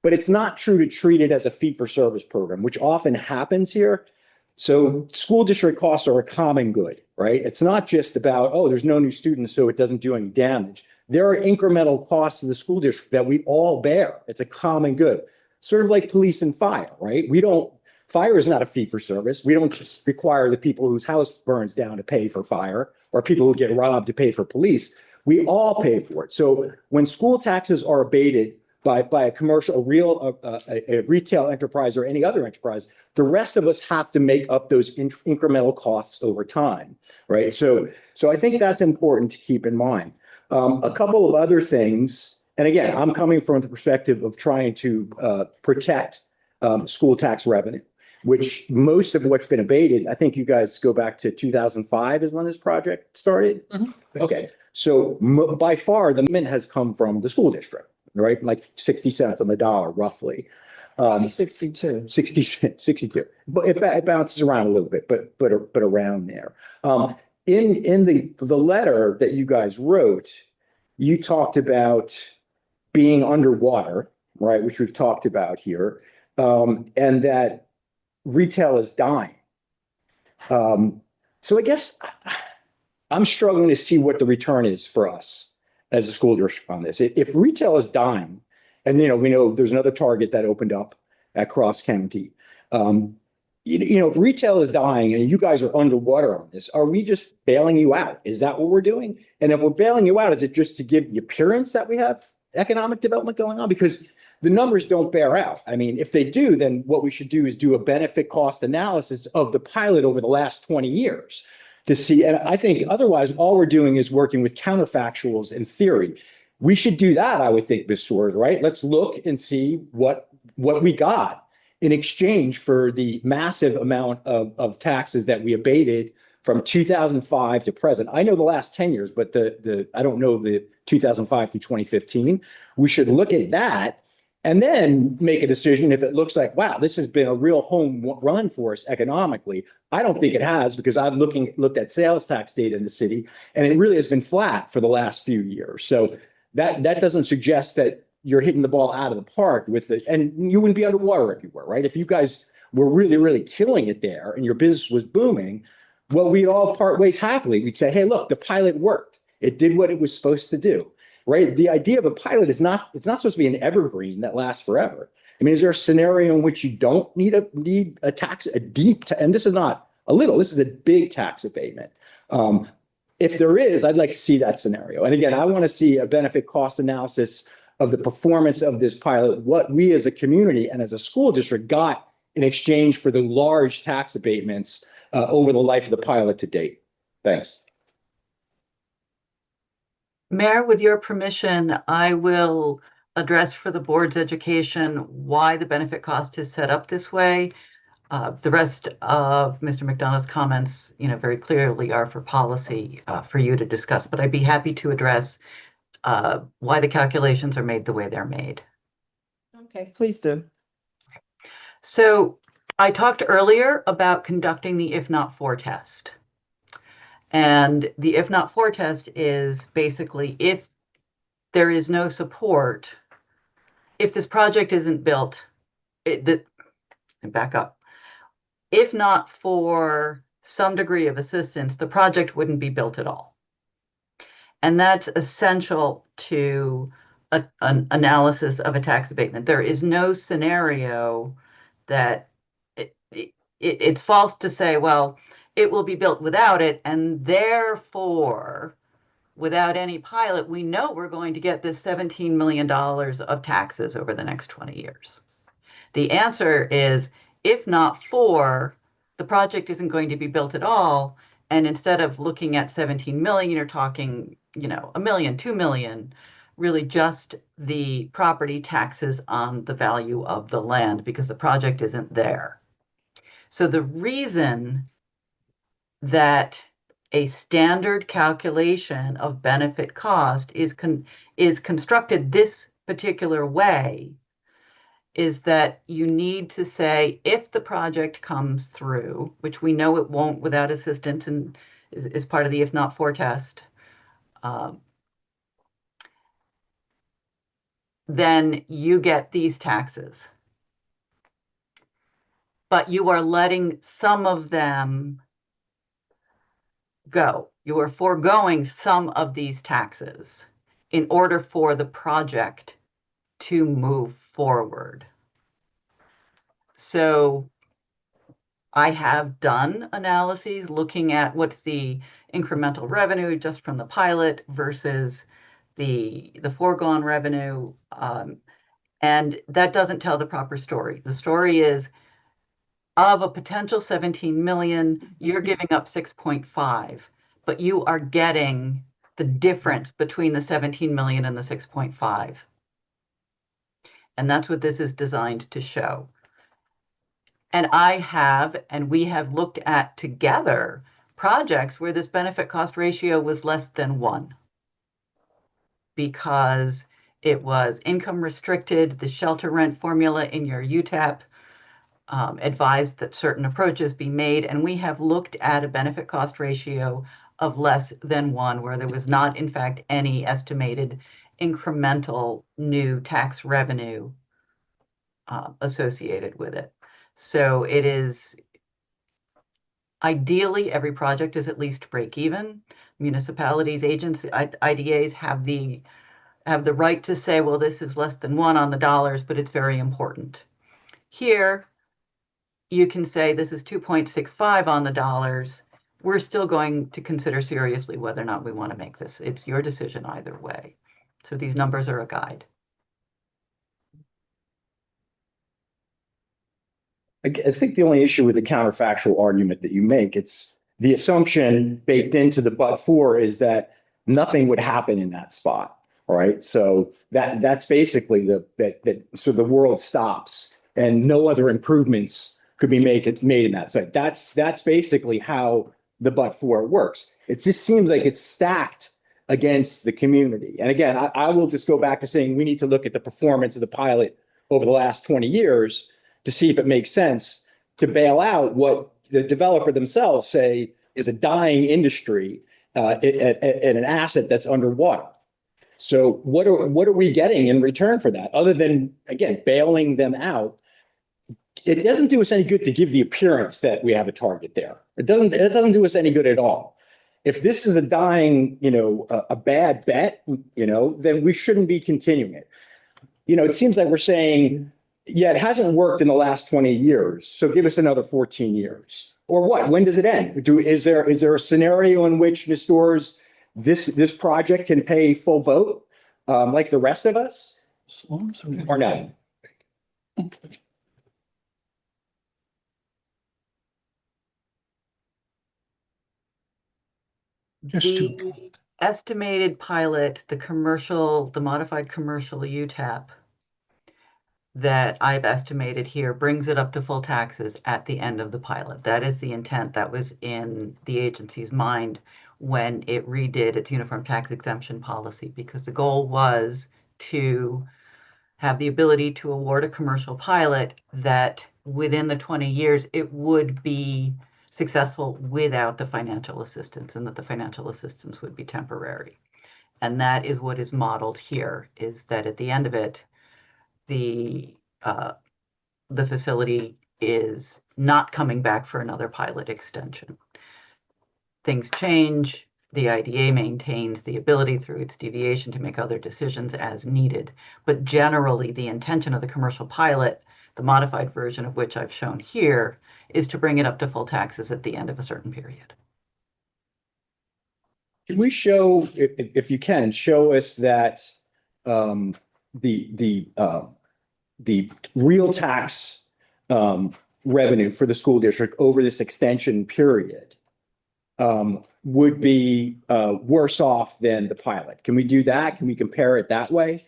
but it's not true to treat it as a fee-for-service program, which often happens here. So school district costs are a common good, right? It's not just about, oh, there's no new students, so it doesn't do any damage. There are incremental costs to the school district that we all bear. It's a common good, sort of like police and fire, right? Fire is not a fee for service. We don't just require the people whose house burns down to pay for fire, or people who get robbed to pay for police. We all pay for it. So when school taxes are abated by a commercial, a retail enterprise or any other enterprise, the rest of us have to make up those incremental costs over time, right? So I think that's important to keep in mind. A couple of other things, and again, I'm coming from the perspective of trying to protect school tax revenue, which most of what's been abated, I think you guys go back to 2005 is when this project started. Okay, so by far the mint has come from the school district, right? Like 60 cents on the dollar, roughly. 62. 62. But it bounces around a little bit, but around there. In the letter that you guys wrote, you talked about being underwater, right? Which we've talked about here, and that retail is dying. So I guess I'm struggling to see what the return is for us as a school district on this. If retail is dying And, we know there's another Target that opened up at Cross County. If retail is dying and you guys are underwater on this, are we just bailing you out? Is that what we're doing? And if we're bailing you out, is it just to give the appearance that we have economic development going on? Because the numbers don't bear out. I mean, if they do, then what we should do is do a benefit cost analysis of the pilot over the last 20 years to see. And I think otherwise, all we're doing is working with counterfactuals and theory. We should do that, I would think, Ms. Sword, right? Let's look and see what we got in exchange for the massive amount of taxes that we abated from 2005 to present. I know the last 10 years, but I don't know the 2005 through 2015. We should look at that and then make a decision if it looks like, wow, this has been a real home run for us economically. I don't think it has, because I've looked at sales tax data in the city, and it really has been flat for the last few years. So that doesn't suggest that you're hitting the ball out of the park with it, and you wouldn't be underwater everywhere, right? If you guys were really, really killing it there and your business was booming, well, we'd all part ways happily. We'd say, hey, look, the pilot worked. It did what it was supposed to do. Right? The idea of a pilot it's not supposed to be an evergreen that lasts forever. I mean, is there a scenario in which you don't need a tax, and this is not a little, this is a big tax abatement. If there is, I'd like to see that scenario. And again, I want to see a benefit cost analysis of the performance of this pilot, what we as a community and as a school district got in exchange for the large tax abatements over the life of the pilot to date. Thanks. Mayor, with your permission, I will address for the board's education why the benefit cost is set up this way. The rest of Mr. McDonough's comments, very clearly are for policy for you to discuss, but I'd be happy to address why the calculations are made the way they're made. Okay, please do. So I talked earlier about conducting the if not for test. And the if not for test is basically if there is no support, if this project isn't built, back up. If not for some degree of assistance, the project wouldn't be built at all. And that's essential to an analysis of a tax abatement. There is no scenario that it's false to say, well, it will be built without it, and therefore, without any pilot, we know we're going to get this $17 million of taxes over the next 20 years. The answer is, if not for, the project isn't going to be built at all, and instead of looking at 17 million, you're talking, $1 million, 2 million, really just the property taxes on the value of the land, because the project isn't there. So the reason that a standard calculation of benefit cost is constructed this particular way is that you need to say, if the project comes through, which we know it won't without assistance and is part of the if not for test, then you get these taxes. But you are letting some of them go. You are foregoing some of these taxes in order for the project to move forward. So I have done analyses looking at what's the incremental revenue just from the pilot versus the foregone revenue. And that doesn't tell the proper story. The story is, of a potential 17 million, you're giving up 6.5, but you are getting the difference between the 17 million and the 6.5. And that's what this is designed to show. And we have looked at together projects where this benefit cost ratio was less than 1, because it was income restricted. The shelter rent formula in your UTAP advised that certain approaches be made, and we have looked at a benefit cost ratio of less than 1, where there was not, in fact, any estimated incremental new tax revenue associated with it. So it is, ideally, every project is at least break even. Municipalities, agencies, IDAs have the have the right to say, well, this is less than 1 on the dollars, but it's very important. Here, you can say this is 2.65 on the dollars. We're still going to consider seriously whether or not we want to make this. It's your decision either way. So these numbers are a guide. I think the only issue with the counterfactual argument that you make, it's the assumption baked into the but for is that nothing would happen in that spot. All right. So that's basically so the world stops and no other improvements could be made in that site. That's basically how the but for works. It just seems like it's stacked against the community. And again, I will just go back to saying we need to look at the performance of the pilot over the last 20 years to see if it makes sense to bail out what the developer themselves say is a dying industry and an asset that's underwater. So what are we getting in return for that? Other than, again, bailing them out, it doesn't do us any good to give the appearance that we have a target there. It doesn't do us any good at all. If this is a dying, a bad bet, then we shouldn't be continuing it. It seems like we're saying, yeah, it hasn't worked in the last 20 years. So give us another 14 years. Or what? When does it end? Is there a scenario in which Ms. Storrs, this project can pay full boat like the rest of us? Or no? Just to, The estimated pilot, the modified commercial UTAP that I've estimated here brings it up to full taxes at the end of the pilot. That is the intent that was in the agency's mind when it redid its uniform tax exemption policy, because the goal was to have the ability to award a commercial pilot that within the 20 years, it would be successful without the financial assistance, and that the financial assistance would be temporary. And that is what is modeled here, is that at the end of it, the facility is not coming back for another pilot extension. Things change. The IDA maintains the ability through its deviation to make other decisions as needed. But generally, the intention of the commercial pilot, the modified version of which I've shown here, is to bring it up to full taxes at the end of a certain period. Can we show, if you can, show us that the real tax revenue for the school district over this extension period would be worse off than the pilot? Can we do that? Can we compare it that way?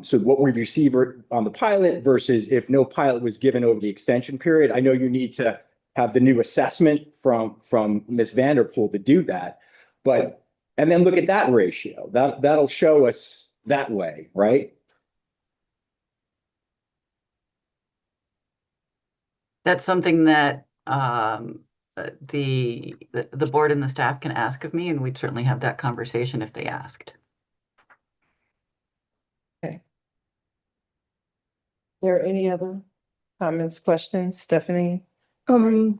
So what we receive on the pilot versus if no pilot was given over the extension period. I know you need to have the new assessment from Ms. Vanderpool to do that, and then look at that ratio. That'll show us that way, right? That's something that the board and the staff can ask of me, and we'd certainly have that conversation if they asked. Okay. There any other comments, questions, Stephanie? Sure.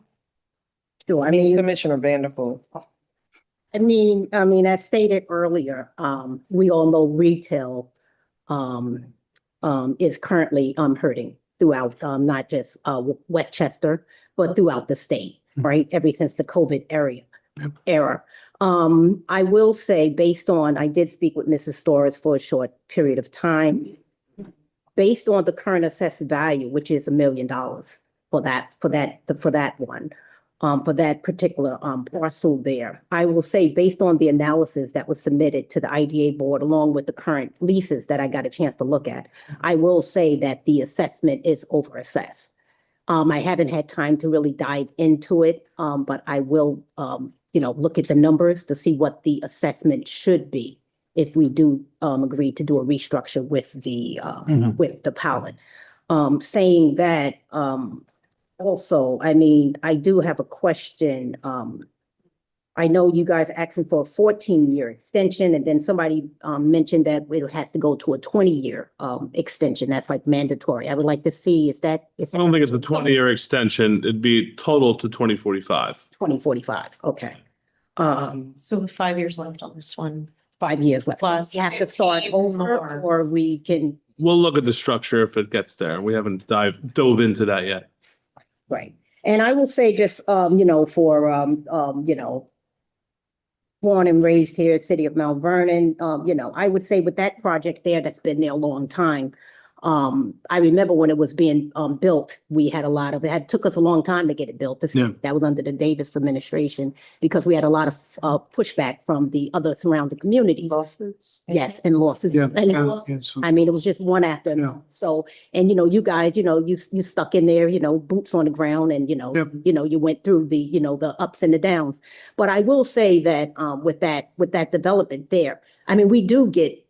I mean, Commissioner Vanderpool. as stated earlier, we all know retail is currently hurting throughout not just Westchester, but throughout the state, right? Ever since the COVID era. I will say, based on, I did speak with Mrs. Storrs for a short period of time. Based on the current assessed value, which is $1 million for that one. For that particular parcel there. I will say, based on the analysis that was submitted to the IDA board, along with the current leases that I got a chance to look at, I will say that the assessment is overassessed. I haven't had time to really dive into it, but I will, look at the numbers to see what the assessment should be if we do agree to do a restructure with the pilot. Saying that, also, I do have a question. I know you guys asking for a 14-year extension, and then somebody mentioned that it has to go to a 20-year extension. That's like mandatory. I would like to see, I don't think it's a 20-year extension. It'd be total to 2045. 2045, okay. So 5 years left on this one. 5 years left. Plus We have to start 15 over, more. or we can, We'll look at the structure if it gets there. We haven't dove into that yet. right. And I will say just, for, born and raised here, city of Mount Vernon, I would say with that project there, that's been there a long time. I remember when it was being, built, we had a lot of, took us a long time to get it built. Yeah. That was under the Davis administration, because we had a lot of, pushback from the other surrounding communities. Lawsuits? Yes, and losses. Yeah. And it was- I mean, it was just one after Yeah. another. So, and you guys, you stuck in there, boots on the ground, and Yep. you went through the, the ups and the downs. But I will say that with that development there, I mean, we do get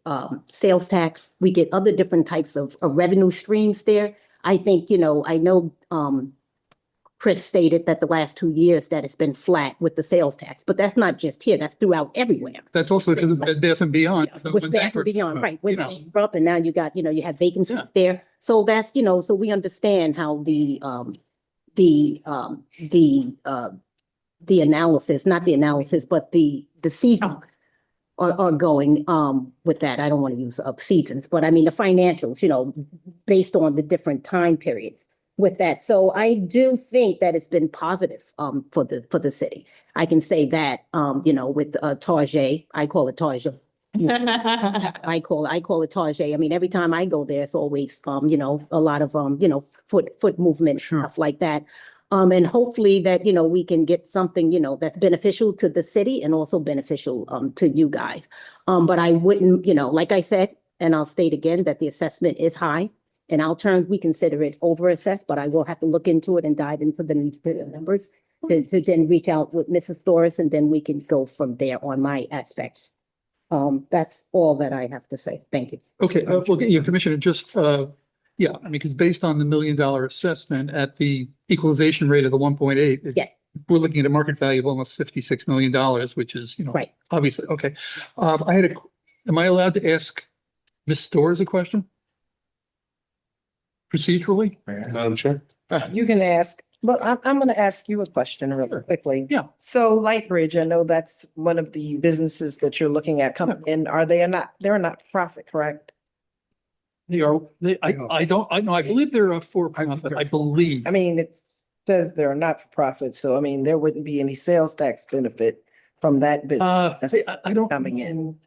sales tax, we get other different types of revenue streams there. I think, I know Chris stated that the last 2 years that it's been flat with the sales tax, but that's not just here, that's throughout everywhere. That's also because of Bed Bath and Beyond. So With when Bath and bankruptcy- Beyond, right, with you know. bankrupt, and now you got, you have vacancies Yeah. there. So that's, so we understand how the analysis, not the analysis, but the seasons are going, with that. I don't want to use seasons, but I mean, the financials, based on the different time periods with that. So I do think that it's been positive, for the city. I can say that, with, Tarjay, I call it Tarjay. I call it Tarjay. I mean, every time I go there, it's always, a lot of, foot movement, Sure. stuff like that. And hopefully that, we can get something, that's beneficial to the city and also beneficial, to you guys. But I wouldn't, like I said, and I'll state again that the assessment is high. In our terms, we consider it over-assessed, but I will have to look into it and dive into the numbers to then reach out with Mrs. Doris, and then we can go from there on my aspects. That's all that I have to say. Thank you. Okay, well, yeah, Commissioner, just, yeah, I mean, because based on the $1 million assessment at the equalization rate of the 1.8, Yeah. we're looking at a market value of almost $56 million, which is, Right. obviously, okay. Am I allowed to ask Ms. Storrs a question? Procedurally? Madam Chair? You can ask, but I'm going to ask you a question really quickly. Yeah. So Lightbridge, I know that's one of the businesses that you're looking at coming in. They're not profit, correct? I believe they're a for-profit, I believe. I mean, it says they're not for profit, so I mean, there wouldn't be any sales tax benefit from that business I don't. coming in.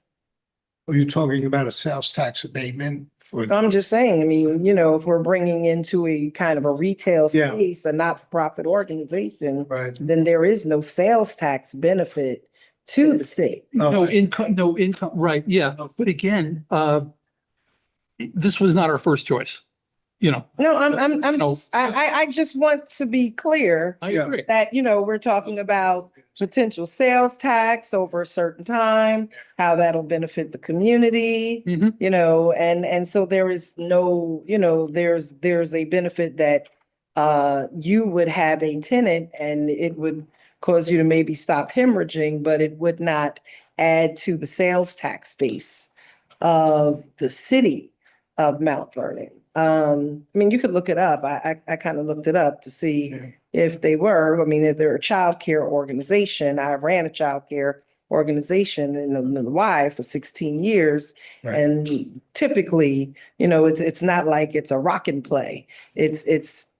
Are you talking about a sales tax abatement for? I'm just saying, I mean, if we're bringing into a kind of a retail Yeah. space, a not-for-profit organization, Right. then there is no sales tax benefit to the city. No income, right, yeah, but again, this was not our first choice, No, I'm No. I just want to be clear I agree. that, we're talking about potential sales tax over a certain time, how that'll benefit the community, Mhm. and so there is no, there's a benefit that you would have a tenant and it would cause you to maybe stop hemorrhaging, but it would not add to the sales tax base of the city of Mount Vernon. I mean, you could look it up. I kind of looked it up to see if they were. I mean, if they're a childcare organization. I ran a childcare organization in the Y for 16 years. Right. And typically, it's not like it's a rock and play.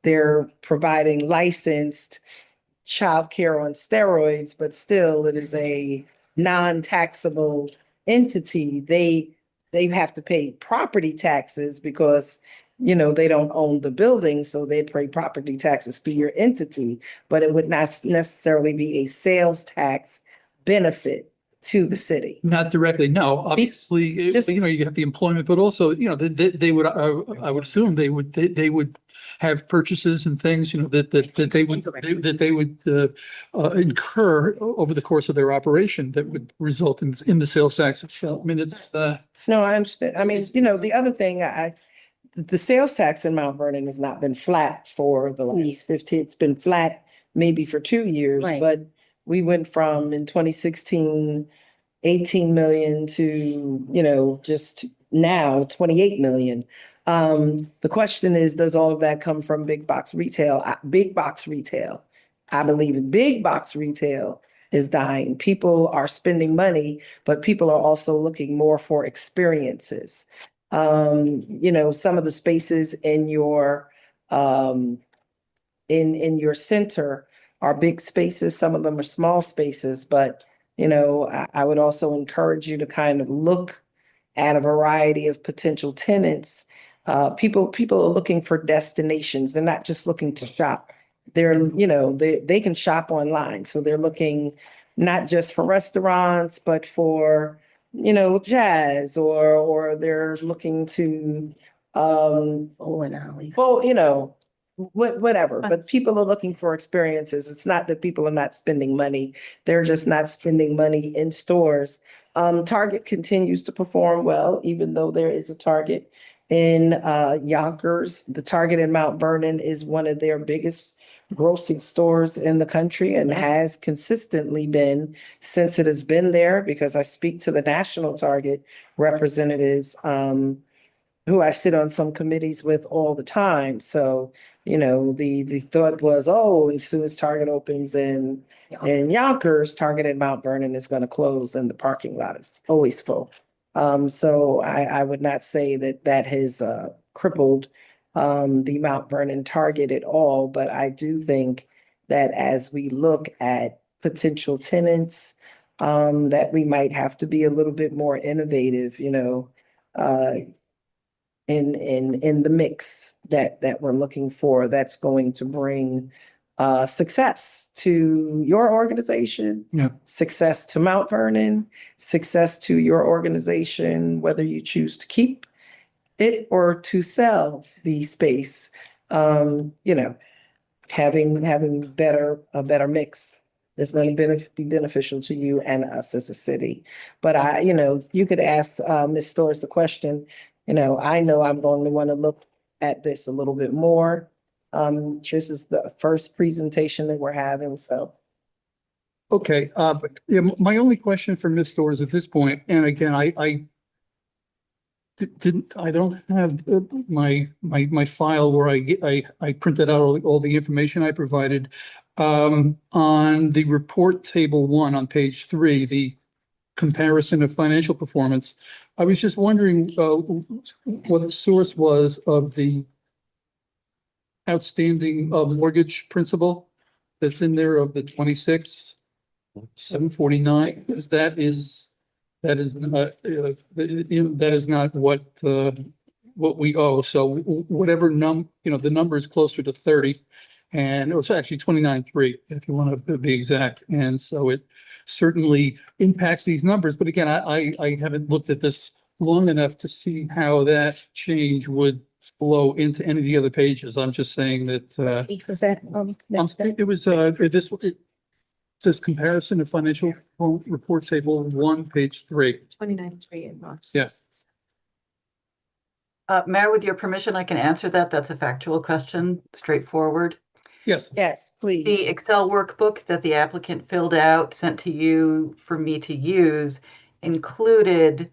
They're providing licensed childcare on steroids, but still it is a non-taxable entity. They have to pay property taxes because, they don't own the building, so they pay property taxes through your entity, but it would not necessarily be a sales tax benefit to the city. Not directly, no, obviously, Just- you have the employment, but also, they would, I would assume they would have purchases and things, that they would incur over the course of their operation that would result in the sales tax itself. I mean, it's, No, I understand. I mean, the other thing, the sales tax in Mount Vernon has not been flat for the last 15, it's been flat maybe for 2 years, Right. but we went from in 2016, 18 million to, just now 28 million. The question is, does all of that come from big box retail? Big box retail. I believe in big box retail is dying. People are spending money, but people are also looking more for experiences. You know, some of the spaces in your in your center are big spaces, some of them are small spaces, but you know, I would also encourage you to kind of look at a variety of potential tenants. People are looking for destinations. They're not just looking to shop. They're, you know, they can shop online. So they're looking not just for restaurants, but for, you know, jazz or they're looking to Bowling alleys. well, you know, whatever, but people are looking for experiences. It's not that people are not spending money. They're just not spending money in stores. Target continues to perform well, even though there is a Target in Yonkers. The Target in Mount Vernon is one of their biggest grocery stores in the country and has consistently been since it has been there, because I speak to the national Target representatives, who I sit on some committees with all the time. So, you know, the thought was, oh, as soon as Target opens in Yonkers, Target in Mount Vernon is going to close and the parking lot is always full. So I would not say that that has crippled the Mount Vernon Target at all, but I do think that as we look at potential tenants, that we might have to be a little bit more innovative, you know, in the mix that we're looking for, that's going to bring success to your organization. Yeah. Success to Mount Vernon, success to your organization, whether you choose to keep it or to sell the space. You know, having a better mix is going to be beneficial to you and us as a city. But you know, you could ask Ms. Storrs the question. You know I'm going to want to look at this a little bit more. This is the first presentation that we're having, so. Okay, but yeah, my only question for Ms. Storrs at this point, and again, I don't have my file where I printed out all the information I provided. On the report table 1 on page 3, the comparison of financial performance. I was just wondering what the source was of the outstanding mortgage principal that's in there of the 26,749. Because that is not what we owe. So whatever the number is closer to 30. And it was actually 29.3, if you want to be exact. And so it certainly impacts these numbers. But again, I haven't looked at this long enough to see how that saying would flow into any of the other pages. I'm just saying that it says comparison of financial report table 1, page 3. 29.3 in March. Yes. Mayor, with your permission, I can answer that. That's a factual question, straightforward. Yes. Yes, please. The Excel workbook that the applicant filled out, sent to you for me to use, included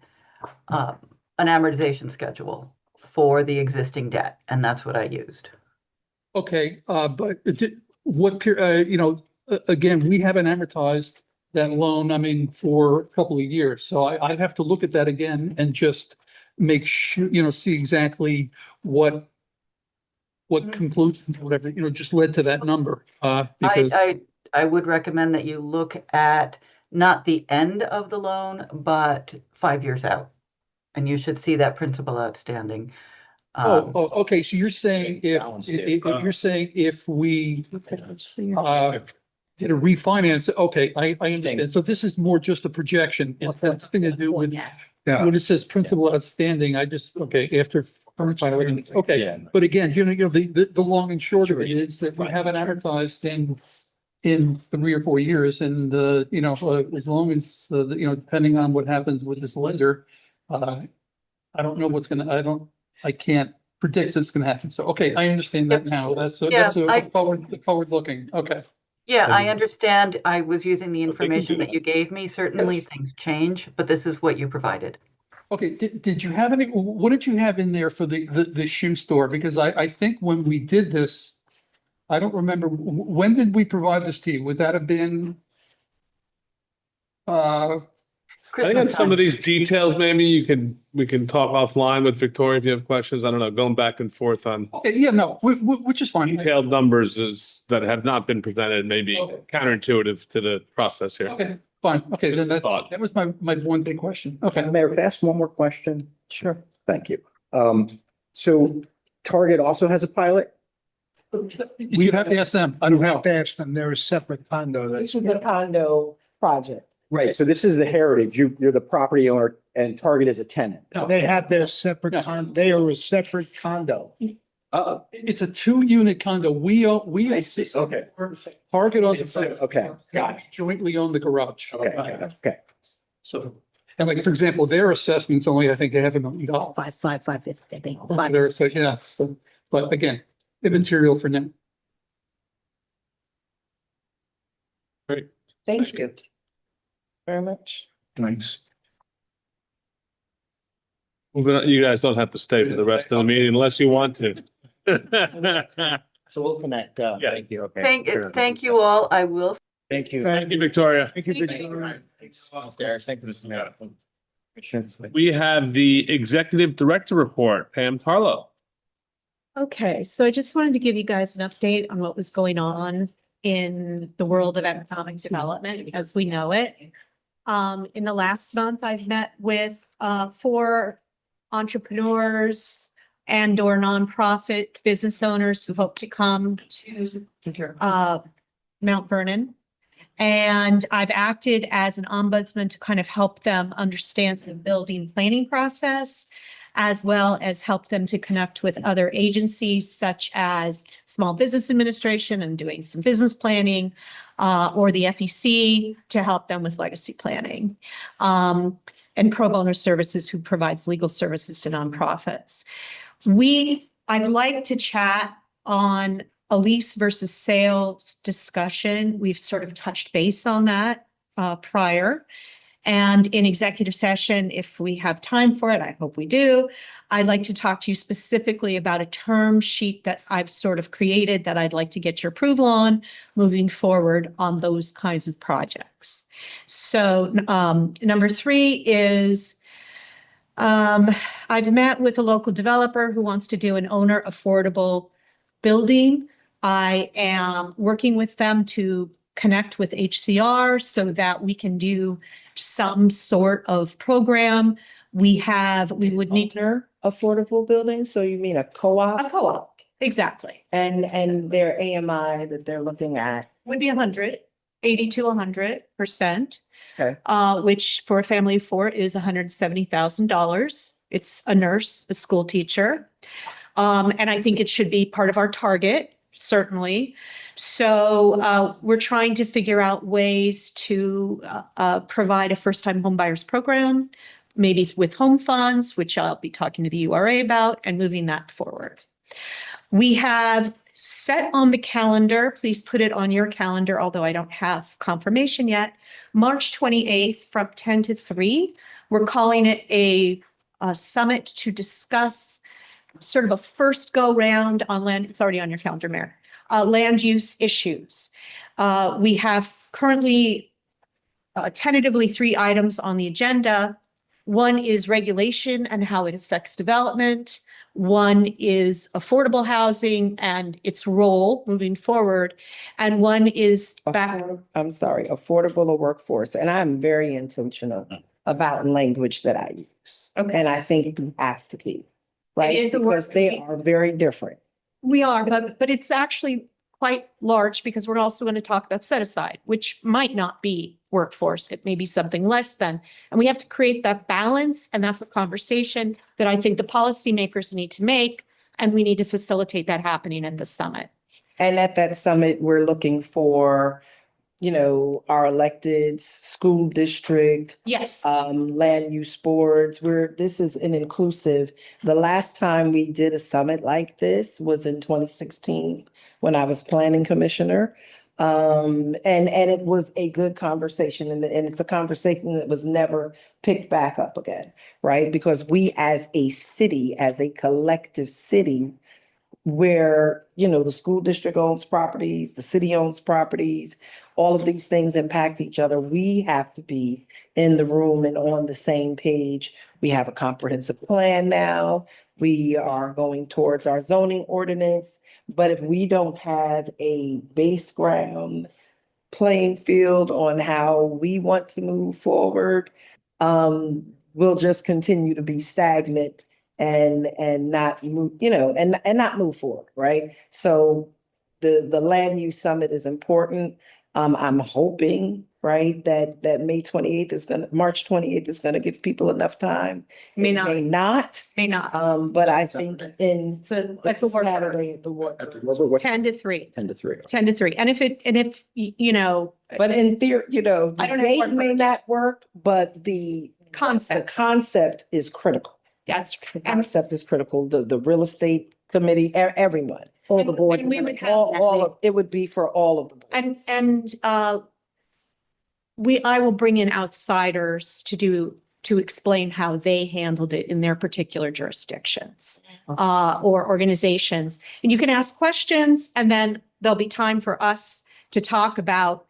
an amortization schedule for the existing debt, and that's what I used. Okay, but again, we haven't amortized that loan, I mean, for a couple of years. So I'd have to look at that again and just make sure, see exactly what conclusions, whatever, just led to that number. Because I would recommend that you look at not the end of the loan, but 5 years out. And you should see that principal outstanding. Okay. So you're saying if we did a refinance, okay, I understand. So this is more just a projection. It has nothing to do with when it says principal outstanding. After okay. But again, the long and short of it is that we haven't advertised in 3 or 4 years, and as long as depending on what happens with this lender, I don't know I can't predict what's going to happen. So, okay, I understand that now. That's a forward looking. Okay. Yeah, I understand. I was using the information that you gave me. Certainly things change, but this is what you provided. Okay. Did you have what did you have in there for the shoe store? Because I think when we did this, I don't remember, when did we provide this to you? Would that have been I think Christmas on some time. of these details, maybe we can talk offline with Victoria if you have questions. I don't know, going back and forth on Okay, yeah, no, which is fine. detailed numbers that have not been presented, maybe Okay. counterintuitive to the process here. Okay, fine. Okay, then Thought. that was my one big question. Okay. Mayor, could I ask one more question? Sure. Thank you. So Target also has a pilot? You'd have to ask them. I don't You have know. to ask them, they're a separate condo. This That's is the condo project. Right, so this is the Heritage. You're the property owner and Target is a tenant. They have their separate they are a separate condo. It's a 2-unit condo. We own, I see. Okay. Target owns. Okay. Yeah, jointly own the garage. Okay. So, and like, for example, their assessment's only, I think, $500,000. 550, I think. Five. There, so, yeah, so, but again, immaterial for now. Thank you very much. Thanks. You guys don't have to stay for the rest of the meeting unless you want to. So we'll connect. Yeah. Thank you. Okay. Thank you all. I will Thank you. Thank you, Victoria. Thank you, Thank Victoria. Thanks, Thank you, Mr. Mayor. We have the Executive Director Report, Pam Tarlow. Okay, so I just wanted to give you guys an update on what was going on in the world of economic development as we know it. In the last month, I've met with 4 entrepreneurs and or nonprofit business owners who hope to come to Mount Vernon. And I've acted as an ombudsman to kind of help them understand the building planning process, as well as help them to connect with other agencies such as Small Business Administration and doing some business planning, or the FEC to help them with legacy planning. And Pro Bono Services, who provides legal services to nonprofits. I'd like to chat on a lease versus sales discussion. We've sort of touched base on that prior. And in executive session, if we have time for it, I hope we do, I'd like to talk to you specifically about a term sheet that I've sort of created that I'd like to get your approval on moving forward on those kinds of projects. So number 3 is I've met with a local developer who wants to do an owner affordable building. I am working with them to connect with HCR so that we can do some sort of program. We would need Affordable buildings, so you mean a co-op? a co-op. Exactly. And their AMI that they're looking at. Would be 80 to 100%. Okay. Which for a family of 4 is $170,000. It's a nurse, a school teacher. And I think it should be part of our target, certainly. So we're trying to figure out ways to provide a first-time homebuyers program, maybe with home funds, which I'll be talking to the URA about, and moving that forward. We have set on the calendar, please put it on your calendar, although I don't have confirmation yet, March 28th from 10 to 3. We're calling it a summit to discuss sort of a first go round on land. It's already on your calendar, Mayor. Land use issues. We have currently tentatively 3 items on the agenda. One is regulation and how it affects development. One is affordable housing and its role moving forward. And one is Affordable or workforce. And I'm very intentional about language that I use. Okay. And I think you have to be, right? It is a Because work- they are very different. We are, but it's actually quite large because we're also going to talk about set aside, which might not be workforce. It may be something less than. And we have to create that balance. And that's a conversation that I think the policymakers need to make. And we need to facilitate that happening at the summit. And at that summit, we're looking for, our elected school district, Yes. land use boards, this is an inclusive. The last time we did a summit like this was in 2016 when I was planning commissioner. And it was a good conversation and it's a conversation that was never picked back up again, right? Because we as a city, as a collective city, where, the school district owns properties, the city owns properties, all of these things impact each other. We have to be in the room and on the same page. We have a comprehensive plan now. We are going towards our zoning ordinance. But if we don't have a base ground playing field on how we want to move forward, we'll just continue to be stagnant and not move, and not move forward, right? So the land use summit is important. I'm hoping, right, that March 28th is gonna give people enough time. May It not. May not, May not. but I think in It's a Saturday at the work. 10 to 3. 10 to 3. 10 to 3. And if, But in theory, the I don't have date one may for- not work, but the concept is critical. that's, The concept is critical. The real estate committee, everyone. All the boards. And we would have All of, it would be for all of them. I will bring in outsiders to explain how they handled it in their particular jurisdictions, or organizations. And you can ask questions, and then there'll be time for us to talk about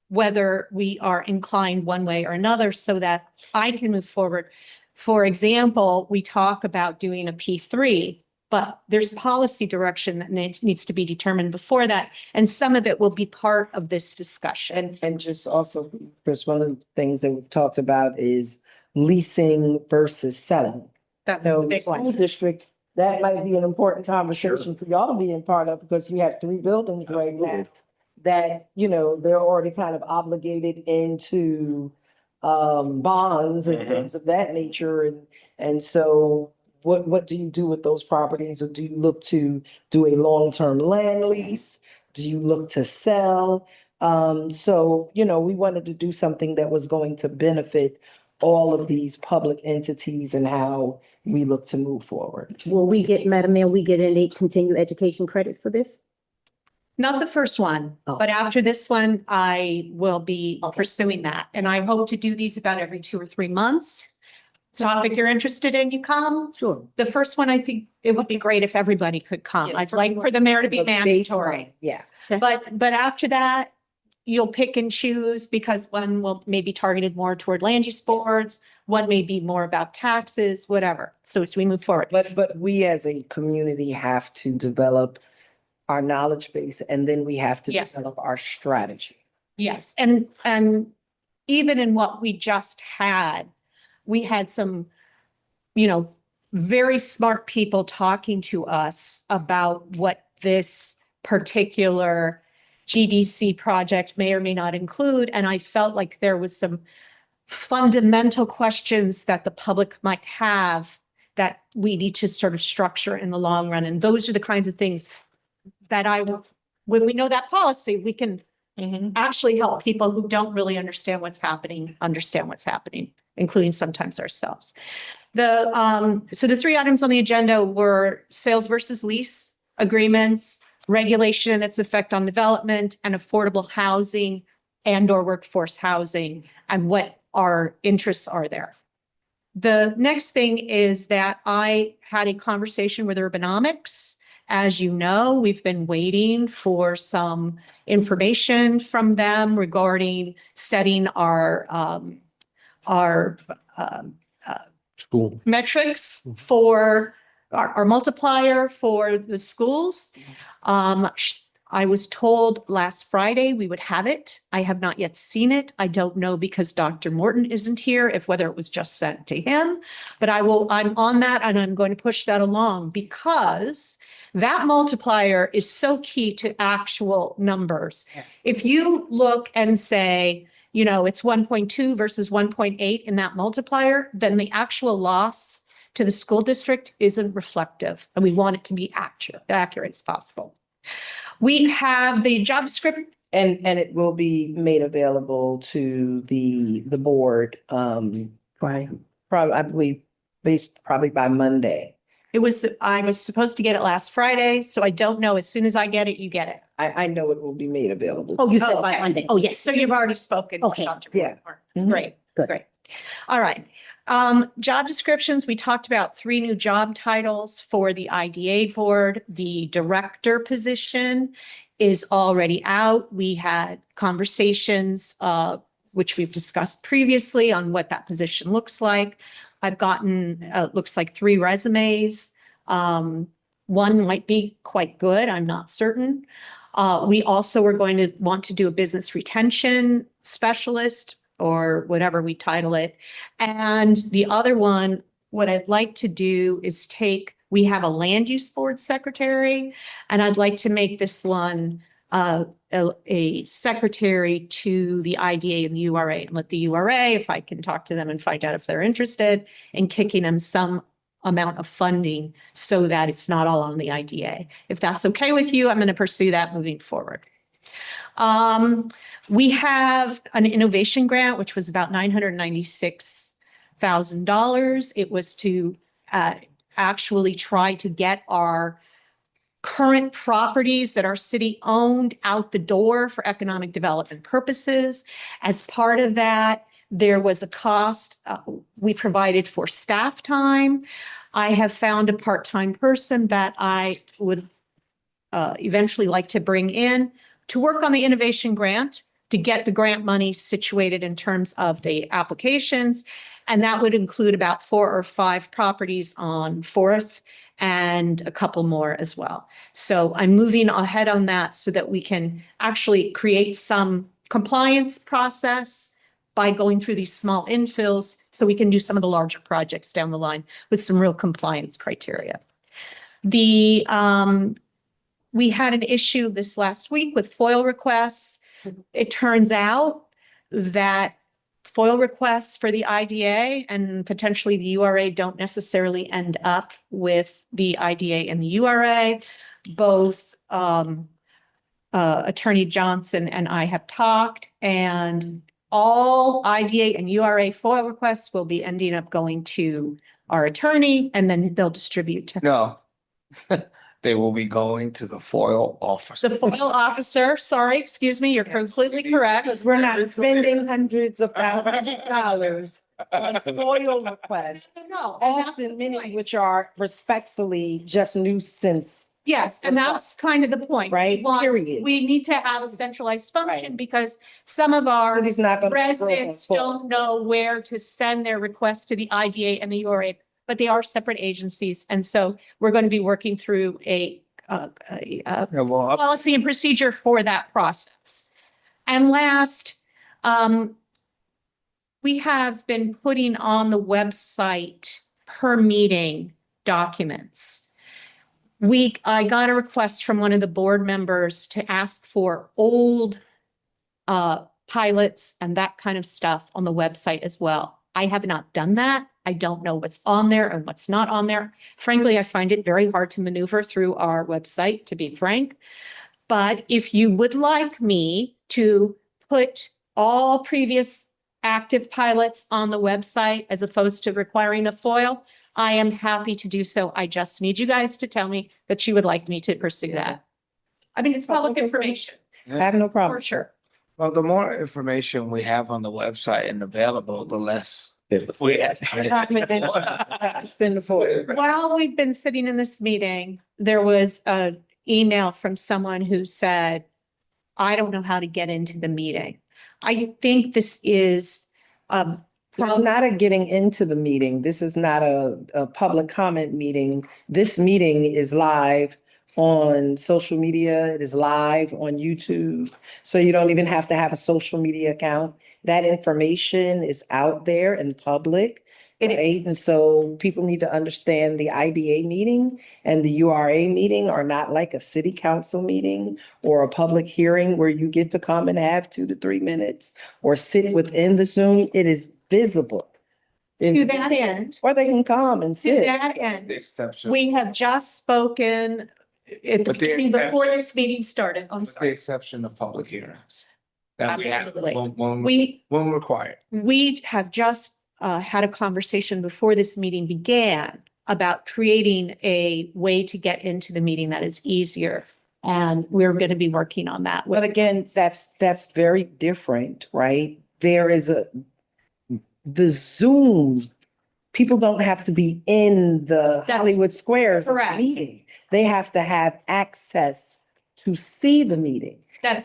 whether we are inclined one way or another so that I can move forward. For example, we talk about doing a P3, but there's policy direction that needs to be determined before that. And some of it will be part of this discussion. And just also, Chris, one of the things that we've talked about is leasing versus selling. That's So the the big school one. district, that might be an important conversation for y'all to be in part of, because you have 3 buildings right now that, they're already kind of obligated into bonds and things of that nature. And so what do you do with those properties? Or do you look to do a long-term land lease? Do you look to sell? So, we wanted to do something that was going to benefit all of these public entities and how we look to move forward. Will we get, Madam Mayor, we get any continued education credit for this? Not the first one, Oh. but after this one, I will be Okay. pursuing that. And I hope to do these about every 2 or 3 months. Topic you're interested in, you come. Sure. The first one, I think it would be great if everybody could come. I'd like for the mayor to be The mandatory. Yeah. But after that, you'll pick and choose because one will maybe targeted more toward land use boards. One may be more about taxes, whatever. So as we move forward. But we as a community have to develop our knowledge base, and then we have to Yes. develop our strategy. Yes, and even in what we just had, we had some, very smart people talking to us about what this particular GDC project may or may not include. And I felt like there was some fundamental questions that the public might have that we need to sort of structure in the long run. And those are the kinds of things that when we know that policy, we can actually help people who don't really understand what's happening, including sometimes ourselves. So the 3 items on the agenda were sales versus lease agreements, regulation and its effect on development, and affordable housing and/or workforce housing, and what our interests are there. The next thing is that I had a conversation with Urbanomics. As you know, we've been waiting for some information from them regarding setting our School. metrics for our multiplier for the schools. I was told last Friday we would have it. I have not yet seen it. I don't know because Dr. Morton isn't here, whether it was just sent to him, but I'm on that and I'm going to push that along because that multiplier is so key to actual numbers. Yes. If you look and say, it's 1.2 versus 1.8 in that multiplier, then the actual loss to the school district isn't reflective, and we want it to be accurate as possible. We have the job description. And it will be made available to the board, by probably, I believe, probably by Monday. I was supposed to get it last Friday, so I don't know. As soon as I get it, you get it. I know it will be made available. Oh, you said by okay. Monday. Oh, yes. So you've already spoken. to Okay. Dr. Yeah. Moore. Mhm. Great, Good. great. All right. Job descriptions, we talked about 3 new job titles for the IDA board, the director position is already out. We had conversations, which we've discussed previously on what that position looks like. I've gotten, looks like 3 resumes. One might be quite good, I'm not certain. We also are going to want to do a business retention specialist or whatever we title it. And the other one, what I'd like to do is we have a land use board secretary, and I'd like to make this one a secretary to the IDA and the URA, and let the URA, if I can talk to them and find out if they're interested in kicking them some amount of funding so that it's not all on the IDA. If that's okay with you, I'm going to pursue that moving forward. We have an innovation grant, which was about $996,000. It was to actually try to get our current properties that are city owned out the door for economic development purposes. As part of that, there was a cost we provided for staff time. I have found a part-time person that I would eventually like to bring in to work on the innovation grant, to get the grant money situated in terms of the applications. And that would include about 4 or 5 properties on 4th and a couple more as well. So I'm moving ahead on that so that we can actually create some compliance process by going through these small infills so we can do some of the larger projects down the line with some real compliance criteria. We had an issue this last week with FOIL requests. It turns out that FOIL requests for the IDA and potentially the URA don't necessarily end up with the IDA and the URA. Both Attorney Johnson and I have talked, and all IDA and URA FOIL requests will be ending up going to our attorney, and then they'll distribute to No. They will be going to the FOIL officer. the FOIL officer. Sorry, excuse me, you're completely correct. Because we're not spending hundreds of thousands of dollars on FOIL requests, No, and that's often the many point. which are respectfully just nuisance, Yes, and that's kind of the point. right? One, Period. we need to have a centralized function Right. because some of our City's not gonna. residents don't know where to send their requests to the IDA and the URA, but they are separate agencies. And so we're going to be working through a Yeah, well, policy and procedure for that process. And last, we have been putting on the website per meeting documents. I got a request from one of the board members to ask for old pilots and that kind of stuff on the website as well. I have not done that. I don't know what's on there and what's not on there. Frankly, I find it very hard to maneuver through our website, to be frank. But if you would like me to put all previous active pilots on the website as opposed to requiring a FOIL, I am happy to do so. I just need you guys to tell me that you would like me to pursue that. I mean, it's public information, I have no for problem. sure. well, the more information we have on the website and available, the less we have. Spend the FOIL. While we've been sitting in this meeting, there was an email from someone who said, I don't know how to get into the meeting. I think this is It's not a getting into the meeting. This is not a public comment meeting. This meeting is live on social media. It is live on YouTube. So you don't even have to have a social media account. That information is out there in public. It right? is. And so people need to understand the IDA meeting and the URA meeting are not like a city council meeting or a public hearing where you get to come and have 2 to 3 minutes or sit within the Zoom. It is visible. To that end, Or they can come and to sit. that end, Exception. we have just spoken at the But the beginning before this meeting started. I'm With the sorry. exception of public hearings. That we have, Absolutely. when required. We have just had a conversation before this meeting began about creating a way to get into the meeting that is easier. And we're going to be working on that. But again, that's very different, right? There is the Zoom, people don't have to be in the That's Hollywood Squares correct. meeting. They have to have access to see the meeting.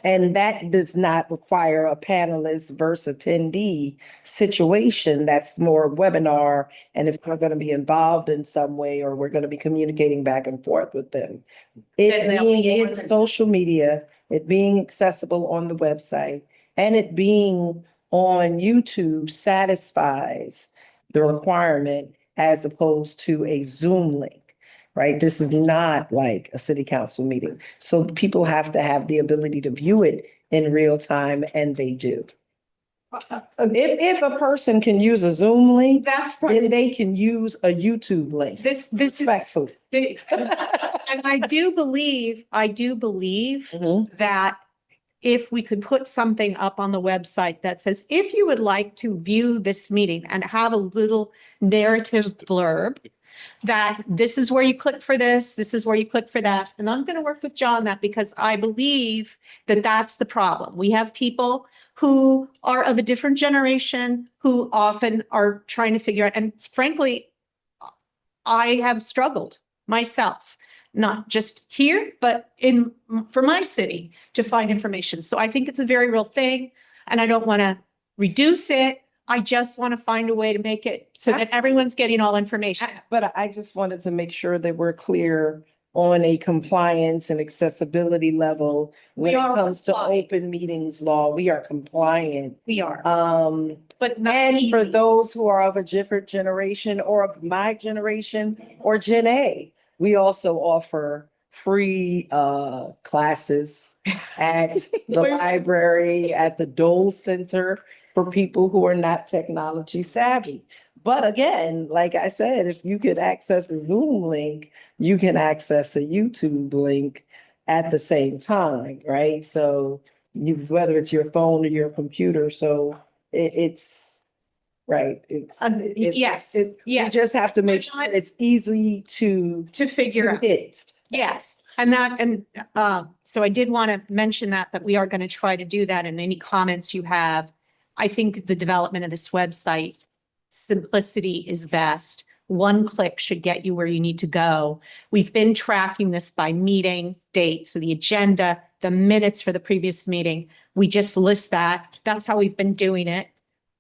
And that does not require a panelist versus attendee situation. That's more webinar. And if we're going to be involved in some way, or we're going to be communicating back and forth with them. It being in social media, it being accessible on the website, and it being on YouTube satisfies the requirement as opposed to a Zoom link. Right? This is not like a city council meeting. So people have to have the ability to view it in real time, and they do. If a person can use a Zoom link, then they can use a YouTube link. This Respectfully. and I do believe Mhm. that if we could put something up on the website that says, if you would like to view this meeting and have a little narrative blurb, that this is where you click for this is where you click for that. And I'm going to work with John on that, because I believe that that's the problem. We have people who are of a different generation who often are trying to figure out, and frankly, I have struggled myself, not just here, but for my city, to find information. So I think it's a very real thing, and I don't want to reduce it. I just want to find a way to make it so that everyone's getting all information. But I just wanted to make sure that we're clear on a compliance and accessibility level. When We it are comes to compliant. open meetings law, we are compliant. We are, But not and for easy. those who are of a different generation or of my generation or Gen A, we also offer free classes at the Where's- library, at the Dole Center for people who are not technology savvy. But again, like I said, if you could access a Zoom link, you can access a YouTube link at the same time, right? So whether it's your phone or your computer, so it's right. yes, You yes. just have to make sure it's easy to Figure out. hit. Yes, so I did want to mention that we are going to try to do that, and any comments you have. I think the development of this website, simplicity is best. One click should get you where you need to go. We've been tracking this by meeting date, so the agenda, the minutes for the previous meeting, we just list that. That's how we've been doing it.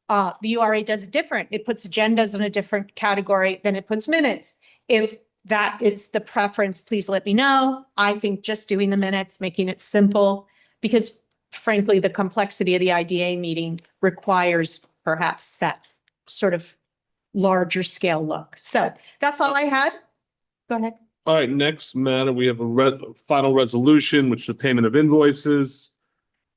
The URA does it different. It puts agendas in a different category than it puts minutes. If that is the preference, please let me know. I think just doing the minutes, making it simple, because frankly, the complexity of the IDA meeting requires perhaps that sort of larger scale look. So that's all I had. Go ahead. All right, next matter, we have a final resolution, which is the payment of invoices.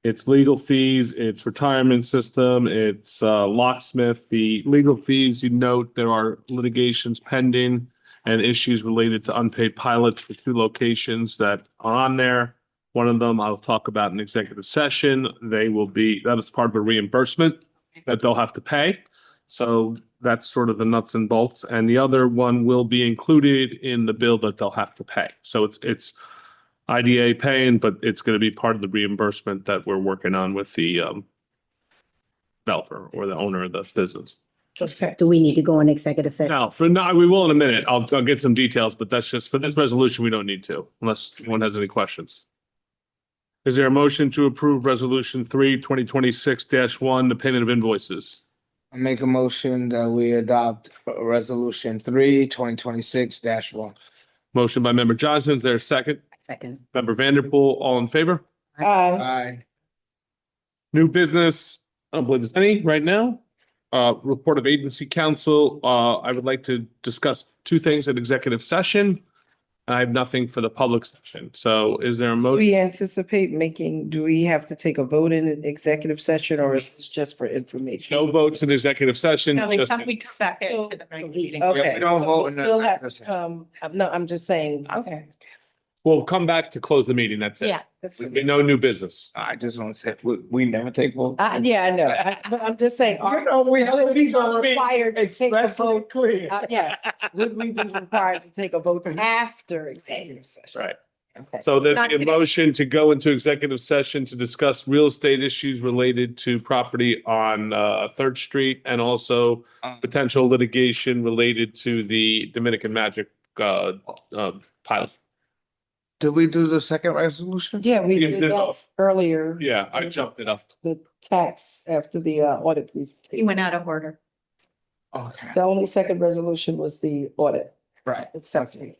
It's legal fees, it's retirement system, it's locksmith. The legal fees, you note there are litigations pending and issues related to unpaid pilots for 2 locations that are on there. One of them I'll talk about in executive session. That is part of a reimbursement that they'll have to pay. So that's sort of the nuts and bolts. And the other one will be included in the bill that they'll have to pay. So it's IDA paying, but it's going to be part of the reimbursement that we're working on with the developer or the owner of the business. Okay. Do we need to go in executive session? Now, we will in a minute. I'll get some details, but that's just for this resolution, we don't need to, unless anyone has any questions. Is there a motion to approve resolution 2026-1, the payment of invoices? I make a motion that we adopt resolution 2026-1. Motion by member Johnson. Is there a second? Second. Member Vanderpool, all in favor? Aye. New business, I don't believe there's any right now. Report of agency council. I would like to discuss 2 things at executive session. I have nothing for the public session. So is there a motion? We anticipate do we have to take a vote in an executive session, or is this just for information? No votes in executive session. No, we just- come back into the regular meeting. Okay. we don't so vote we in the still have executive to session. come- No, I'm just saying, okay. We'll come back to close the meeting. That's it. Yeah. There'll be no new business. I just want to say, we never take vote. Yeah, I know, but I'm just saying. Would we be required to take a vote? clear. Yes, would we be required to take a vote after executive session? Right. Okay. So there's Not a today. motion to go into executive session to discuss real estate issues related to property on 3rd Street and also potential litigation related to the Dominican Magic pilot. Did we do the second resolution? Yeah, we You did did that both. earlier. Yeah, I jumped it up. The tax after the audit You presentation. went out of order. Okay, The only second resolution was the audit right. exception.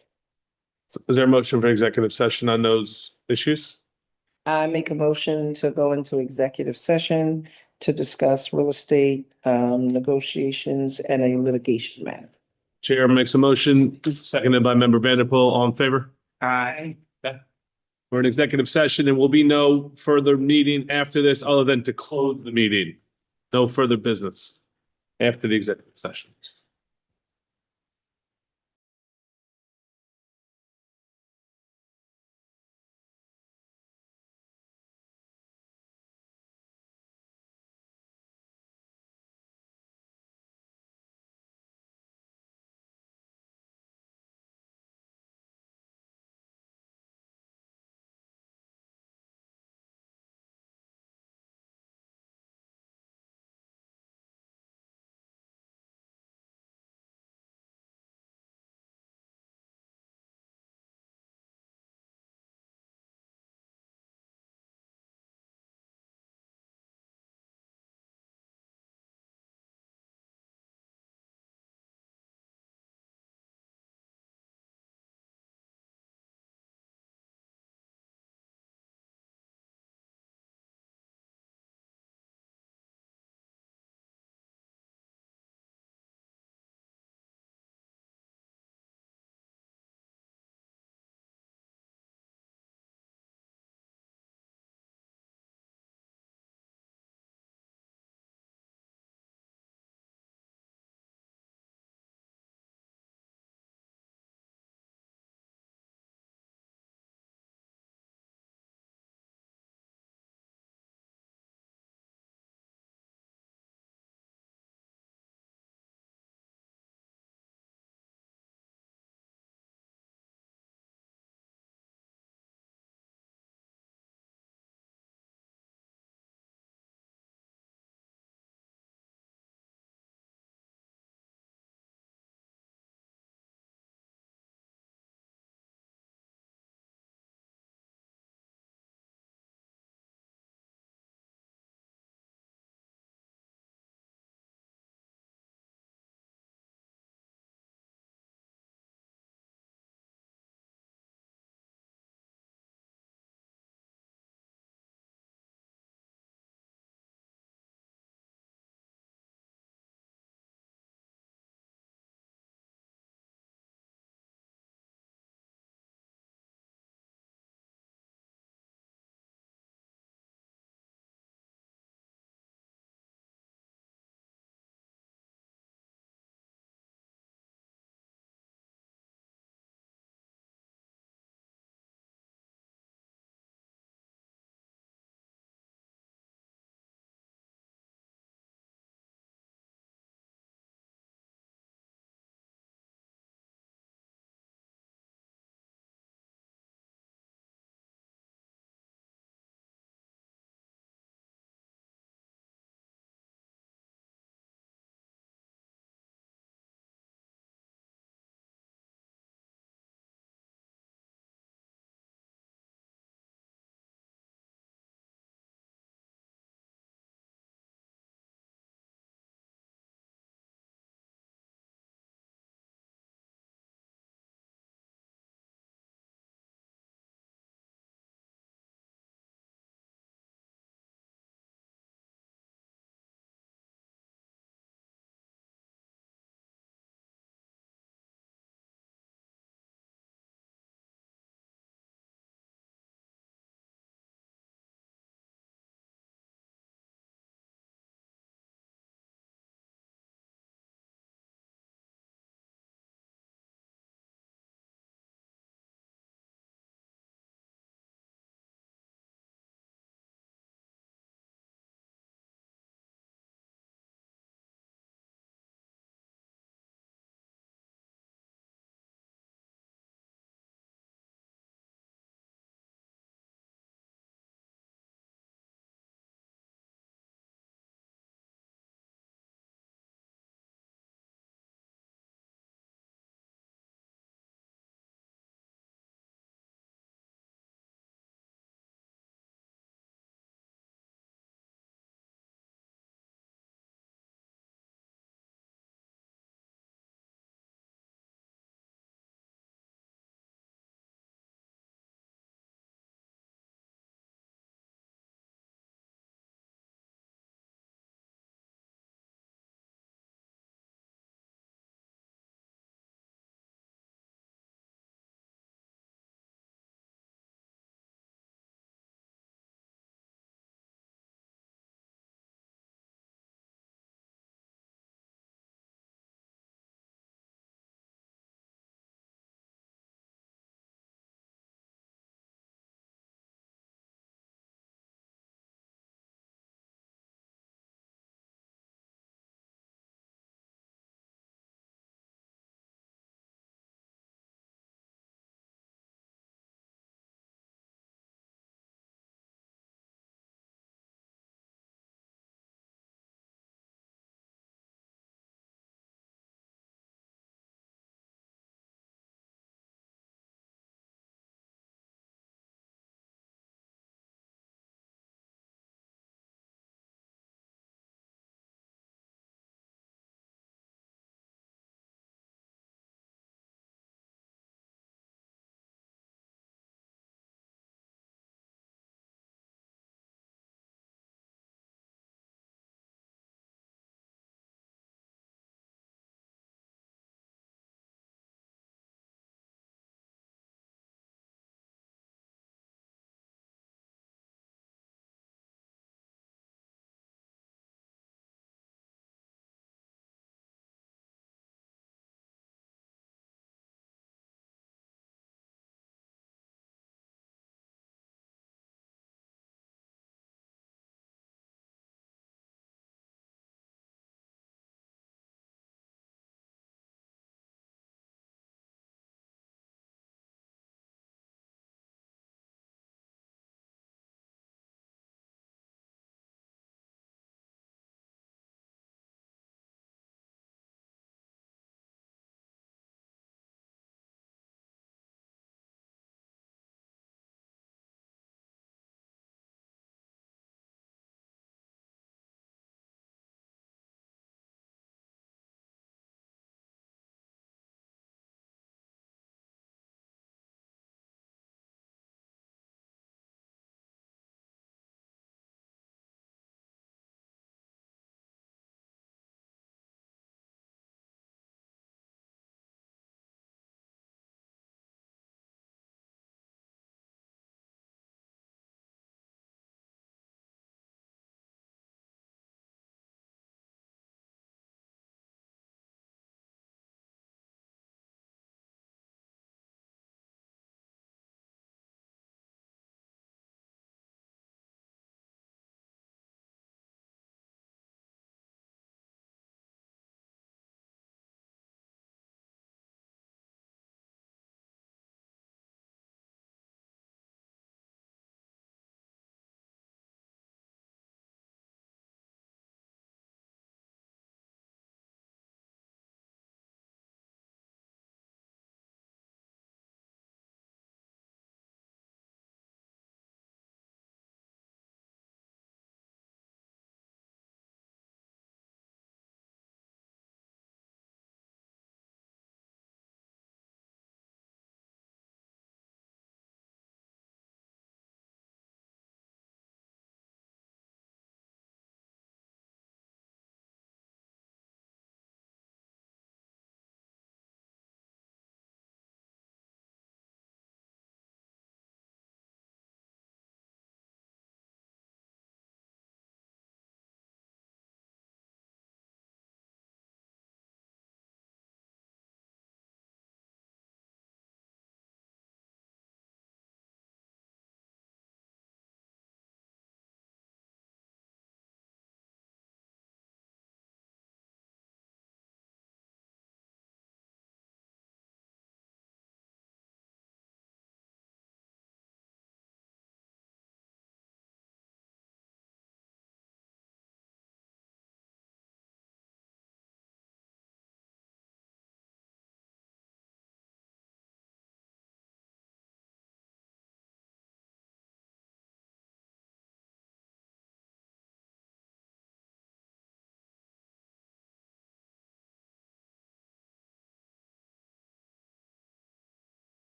Is there a motion for executive session on those issues? I make a motion to go into executive session to discuss real estate negotiations and a litigation matter. Chair makes a motion, seconded by member Vanderpool. All in favor? Aye. We're in executive session and will be no further meeting after this other than to close the meeting. No further business after the executive session.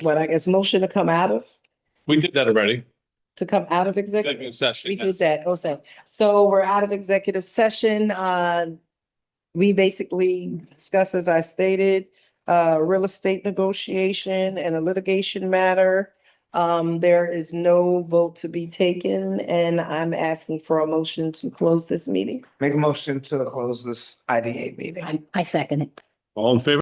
What I guess motion to come out of, We did that already. executive. Executive session. We yes. did that, also. So we're out of executive session. We basically discussed, as I stated, real estate negotiation and a litigation matter. There is no vote to be taken, and I'm asking for a motion to close this meeting. Make a motion to close this IDA meeting. I second it. All in favor?